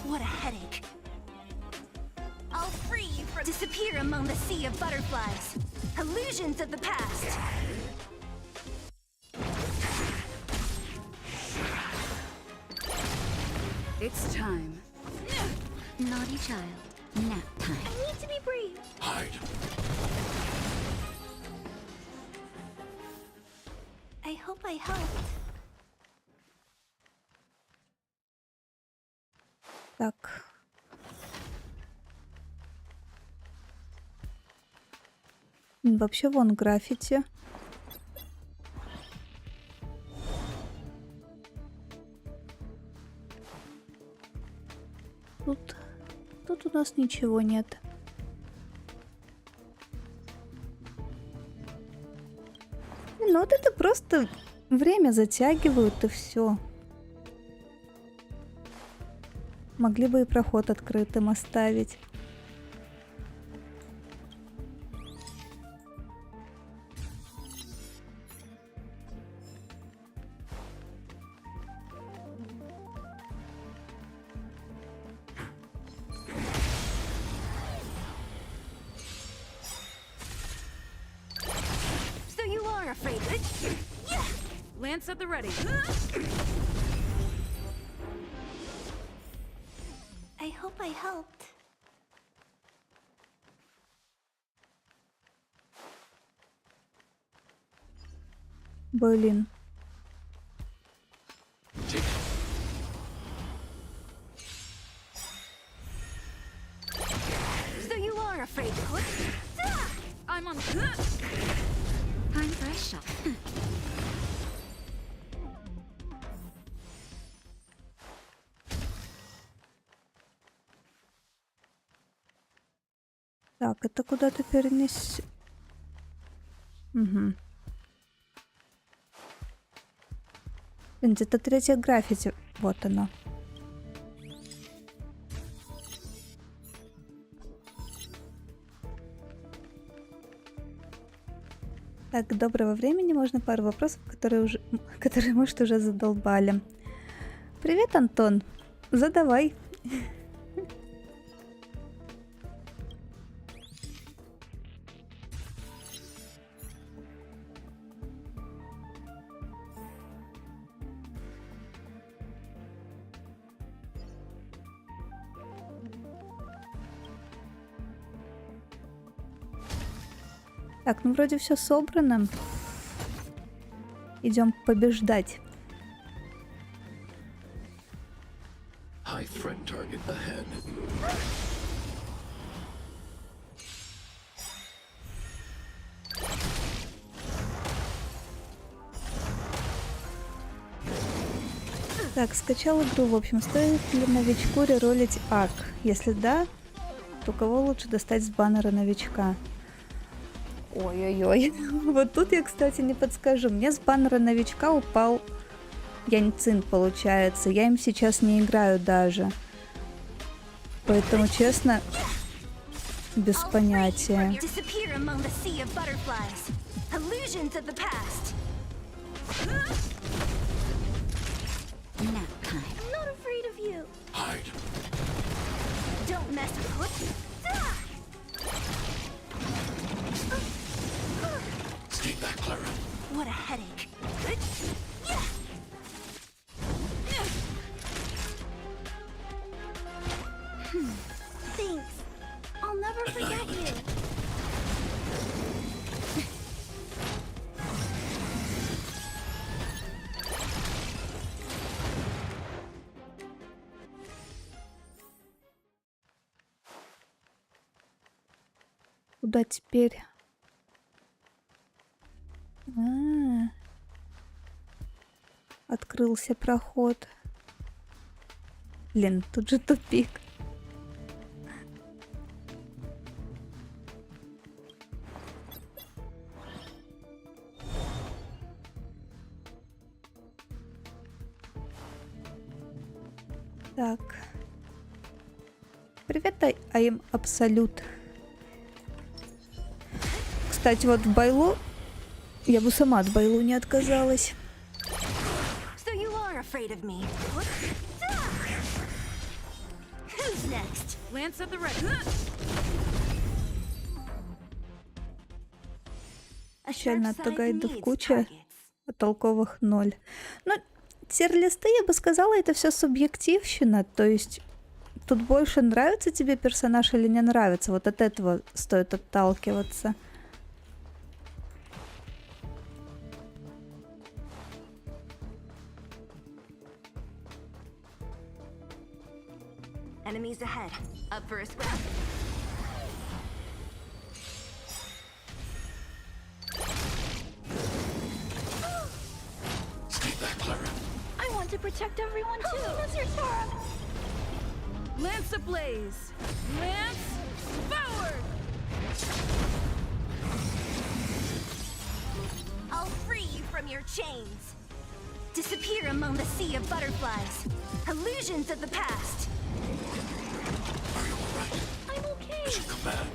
What a headache. I'll free you from disappear among the sea of butterflies. Illusions of the past. It's time. Naughty child. Nap time. I need to be brave. Hide. I hope I helped. Так. Вообще вон граффити. Тут у нас ничего нет. Ну вот это просто время затягивают и все. Могли бы и проход открытым оставить. So you are afraid of it? Yeah. Lance at the ready. I hope I helped. Блин. Take it. So you are afraid of it? I'm on. Time for a shot. Так, это куда-то перенес. Угу. Это третье граффити. Вот оно. Так, доброго времени. Можно пару вопросов, которые, может, уже задолбали. Привет, Антон. Задавай. Так, ну вроде все собрано. Идем побеждать. High friend target ahead. Так, скачал игру. В общем, стоит ли новичку реролить ак? Если да, то кого лучше достать с баннера новичка? Ой-ой-ой. Вот тут я, кстати, не подскажу. Мне с баннера новичка упал Яньцин, получается. Я им сейчас не играю даже. Поэтому, честно, без понятия. Hide. Stay back, Clara. What a headache. Thanks. I'll never forget you. Куда теперь? Открылся проход. Блин, тут же тупик. Так. Привет, I'm Absolute. Кстати, вот в Байлу я бы сама от Байлу не отказалась. So you are afraid of me. Who's next? Lance at the ready. Печально, от гайдов куча, а толковых 0. Ну, тир-листы, я бы сказала, это все субъективщина. То есть тут больше нравится тебе персонаж или не нравится. Вот от этого стоит отталкиваться. Enemies ahead. Up for a scrap. Stay back, Clara. I want to protect everyone too. What's your turn? Lance ablaze. Lance forward. I'll free you from your chains. Disappear among the sea of butterflies. Illusions of the past. Are you alright? I'm okay. Mission command.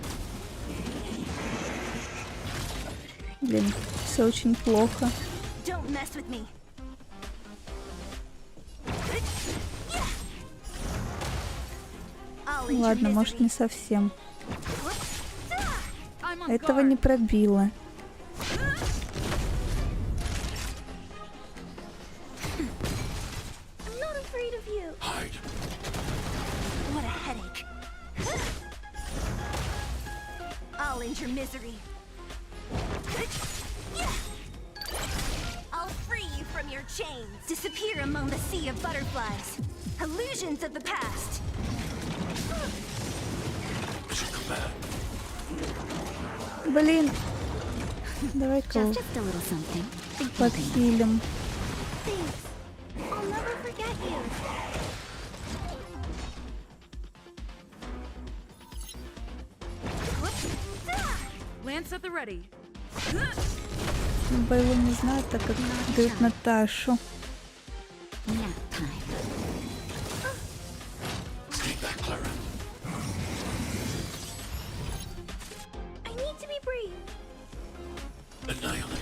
Блин, все очень плохо. Don't mess with me. Ладно, может, не совсем. Этого не пробило. Hide. What a headache. I'll end your misery. I'll free you from your chains. Disappear among the sea of butterflies. Illusions of the past. Mission command. Блин. Давай-ка Just a little something. подпилим. Thanks. I'll never forget you. Lance at the ready. Байло не знаю, так как дают Наташу. Nap time. Stay back, Clara. I need to be brave. Annihilate.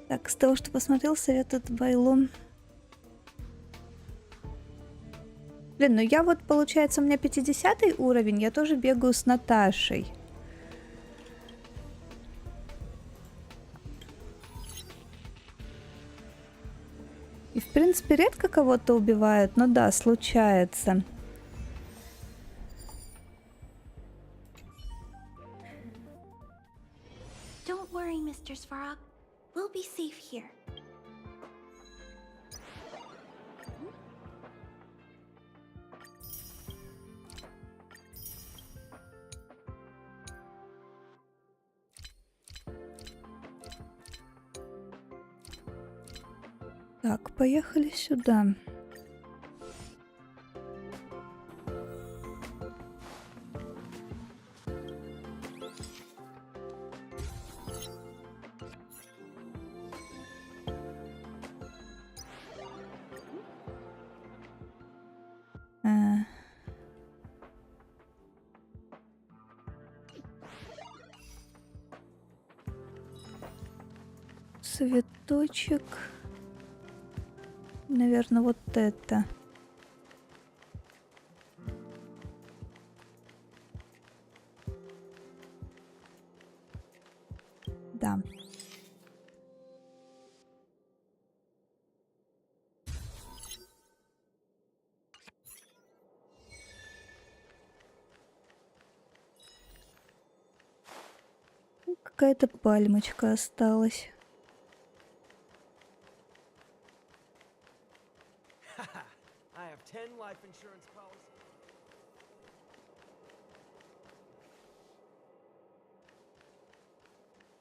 Так, с того, что посмотрел, советует Байло. Блин, ну я вот, получается, у меня 50 уровень, я тоже бегаю с Наташей. И, в принципе, редко кого-то убивают, но да, случается. Don't worry, Mr. Svarog. We'll be safe here. Так, поехали сюда. Цветочек. Наверное, вот это. Да. Какая-то пальмочка осталась. I have 10 life insurance policies.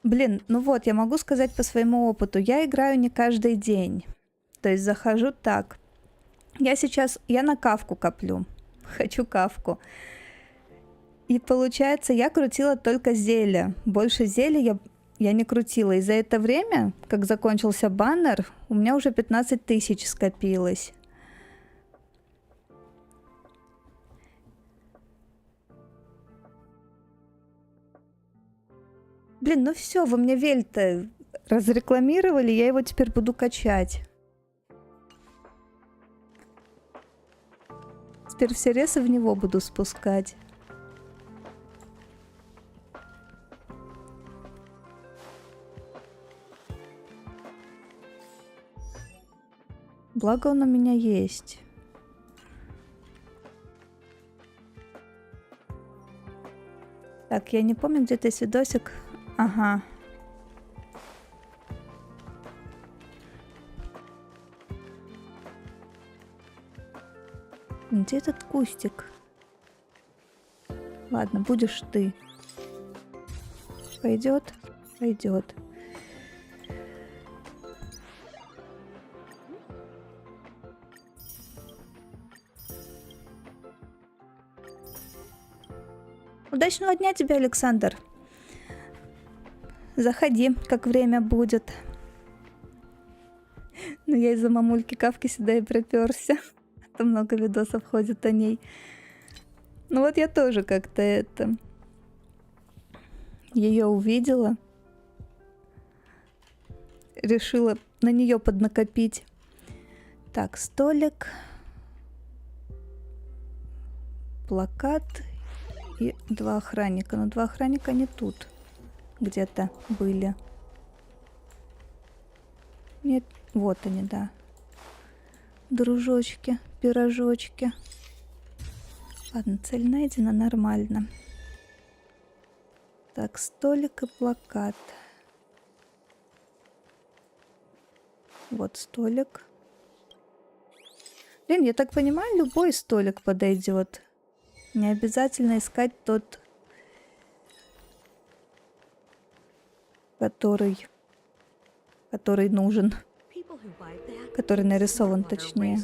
Блин, ну вот, я могу сказать по своему опыту. Я играю не каждый день. То есть захожу так. Я на кавку коплю. Хочу кавку. И получается, я крутила только зелья. Больше зелья я не крутила. И за это время, как закончился баннер, у меня уже 15 тысяч скопилось. Блин, ну все, вы мне Вельта разрекламировали, я его теперь буду качать. Теперь все ресы в него буду спускать. Благо он у меня есть. Так, я не помню, где-то есть видосик. Ага. Где этот кустик? Ладно, будешь ты. Пойдет? Пойдет. Удачного дня тебе, Александр. Заходи, как время будет. Ну, я из-за мамульки Кавки сюда и приперся. Там много видосов ходит о ней. Ну вот я тоже как-то ее увидела. Решила на нее поднакопить. Так, столик. Плакат. И 2 охранника. Но 2 охранника не тут. Где-то были. Нет, вот они, да. Дружочки, пирожочки. Ладно, цель найдена, нормально. Так, столик и плакат. Вот столик. Блин, я так понимаю, любой столик подойдет. Не обязательно искать тот, который нужен. Который нарисован точнее.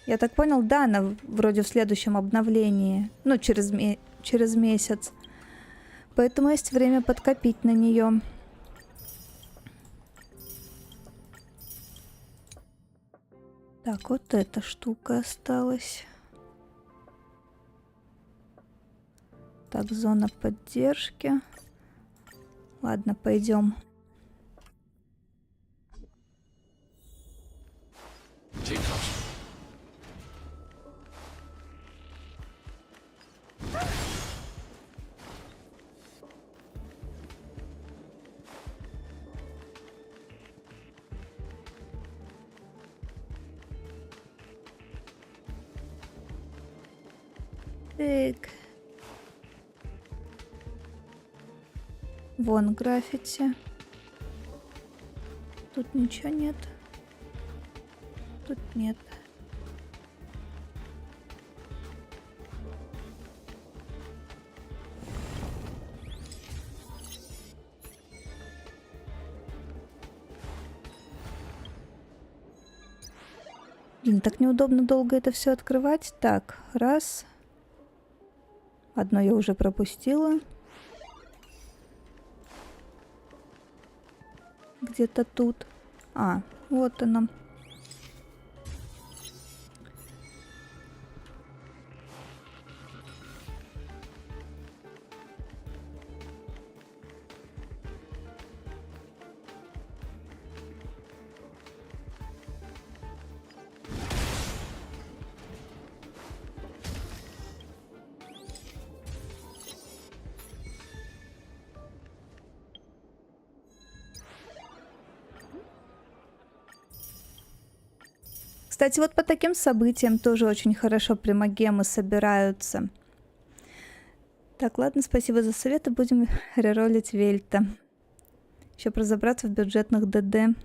Я так понял, да, она вроде в следующем обновлении. Ну, через месяц. Поэтому есть время подкопить на нее. Так, вот эта штука осталась. Так, зона поддержки. Ладно, пойдем. Так. Вон граффити. Тут ничего нет. Тут нет. Блин, так неудобно долго это все открывать. Так, раз. Одно я уже пропустила. Где-то тут. А, вот она. Кстати, вот по таким событиям тоже очень хорошо примагемы собираются. Так, ладно, спасибо за советы. Будем реролить Вельта. Еще разобраться в бюджетных ДД.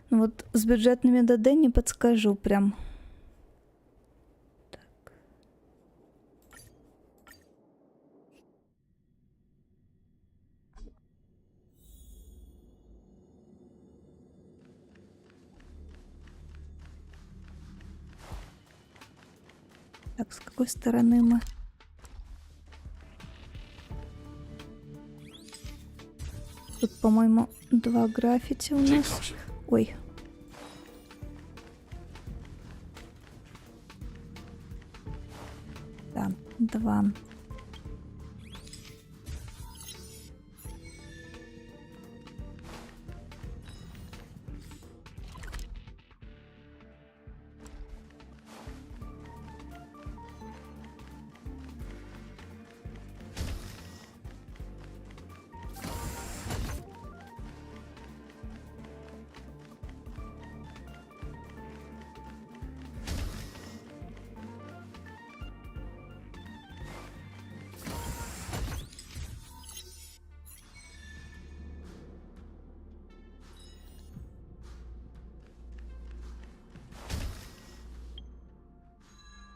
Ну вот с бюджетными ДД не подскажу прям. Так, с какой стороны мы? Тут, по-моему, 2 граффити у нас. Ой. Да, 2.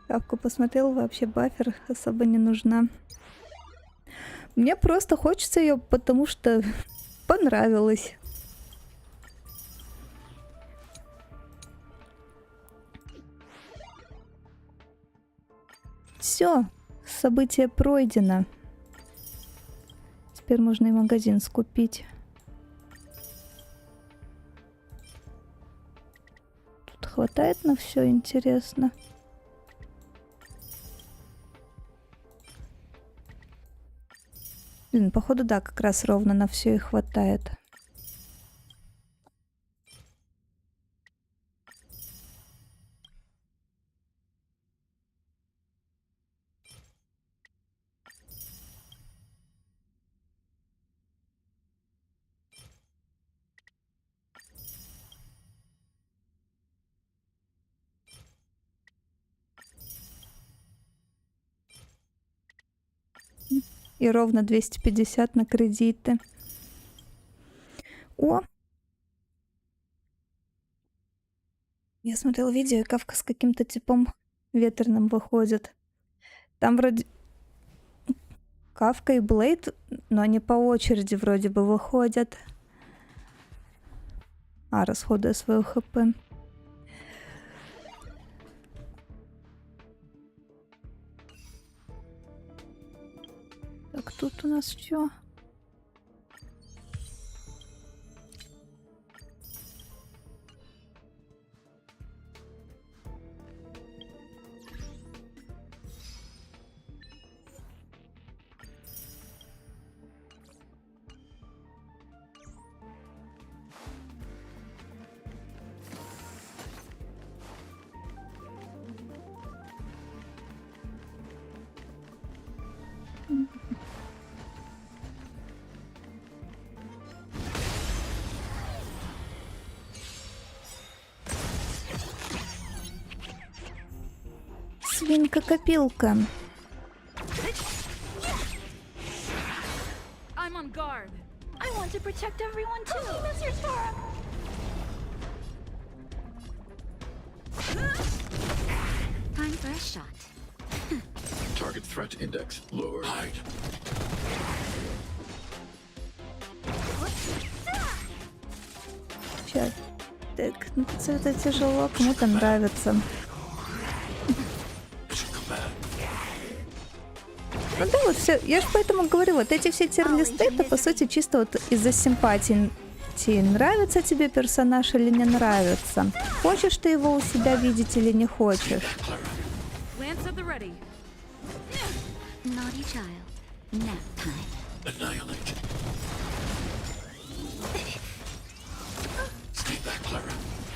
Капку посмотрел, вообще бафер особо не нужна. Мне просто хочется ее, потому что понравилось. Все, событие пройдено. Теперь можно и магазин скупить. Тут хватает на все, интересно. Блин, походу, да, как раз ровно на все и хватает. И ровно 250 на кредиты. О! Я смотрела видео, и Кавка с каким-то типом ветреным выходит. Там вроде Кавка и Блейд, но они по очереди вроде бы выходят. Расходуя свое ХП. Так, тут у нас что? Свинка-копилка. I'm on guard. I want to protect everyone too. Mr. Sparrow. Time for a shot. Target threat index lowered. Hide. Сейчас. Так, ну это тяжело, кому-то нравится. Ну да, вот все. Я же поэтому говорю, вот эти все тир-листы, это по сути чисто вот из-за симпатии. Нравится тебе персонаж или не нравится? Хочешь ты его у себя видеть или не хочешь? Naughty child. Nap time. Annihilate. Stay back, Clara.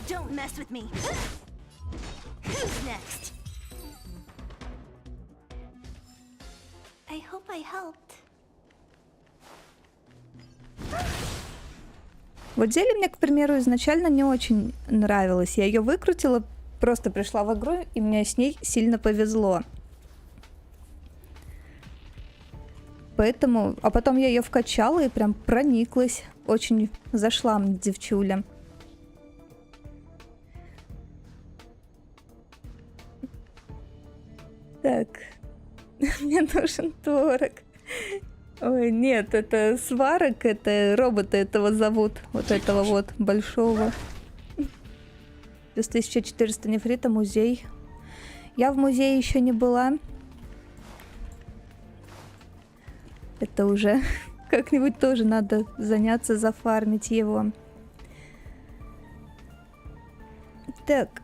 Don't mess with me. Who's next? I hope I helped. Вот Зелье мне, к примеру, изначально не очень нравилось. Я ее выкрутила, просто пришла в игру, и мне с ней сильно повезло. Поэтому... А потом я ее вкачала и прям прониклась. Очень зашла мне девчуля. Так. Мне нужен творог. Ой, нет, это сварок, это робота этого зовут. Вот этого вот, большого. Плюс 1400 нефрита, музей. Я в музее еще не была. Это уже как-нибудь тоже надо заняться, зафармить его. Так.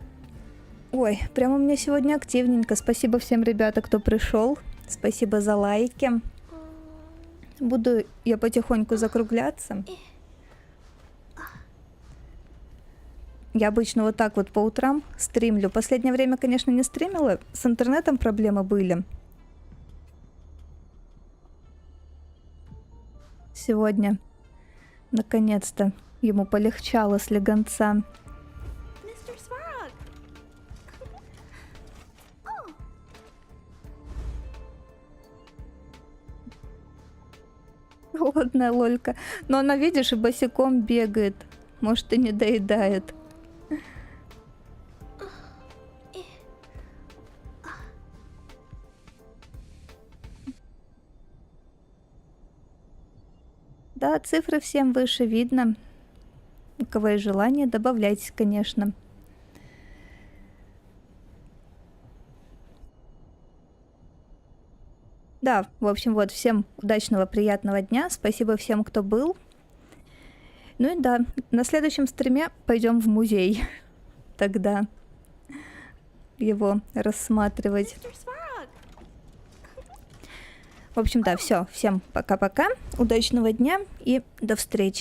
Ой, прямо у меня сегодня активненько. Спасибо всем, ребята, кто пришел. Спасибо за лайки. Буду я потихоньку закругляться. Я обычно вот так вот по утрам стримлю. Последнее время, конечно, не стримила. С интернетом проблемы были. Сегодня, наконец-то, ему полегчало с легонца. Голодная лолька. Но она, видишь, и босиком бегает. Может, и не доедает. Да, цифры всем выше видно. У кого есть желание, добавляйтесь, конечно. Да, в общем, вот, всем удачного, приятного дня. Спасибо всем, кто был. Ну и да, на следующем стриме пойдем в музей. Тогда его рассматривать. В общем, да, все. Всем пока-пока. Удачного дня и до встречи.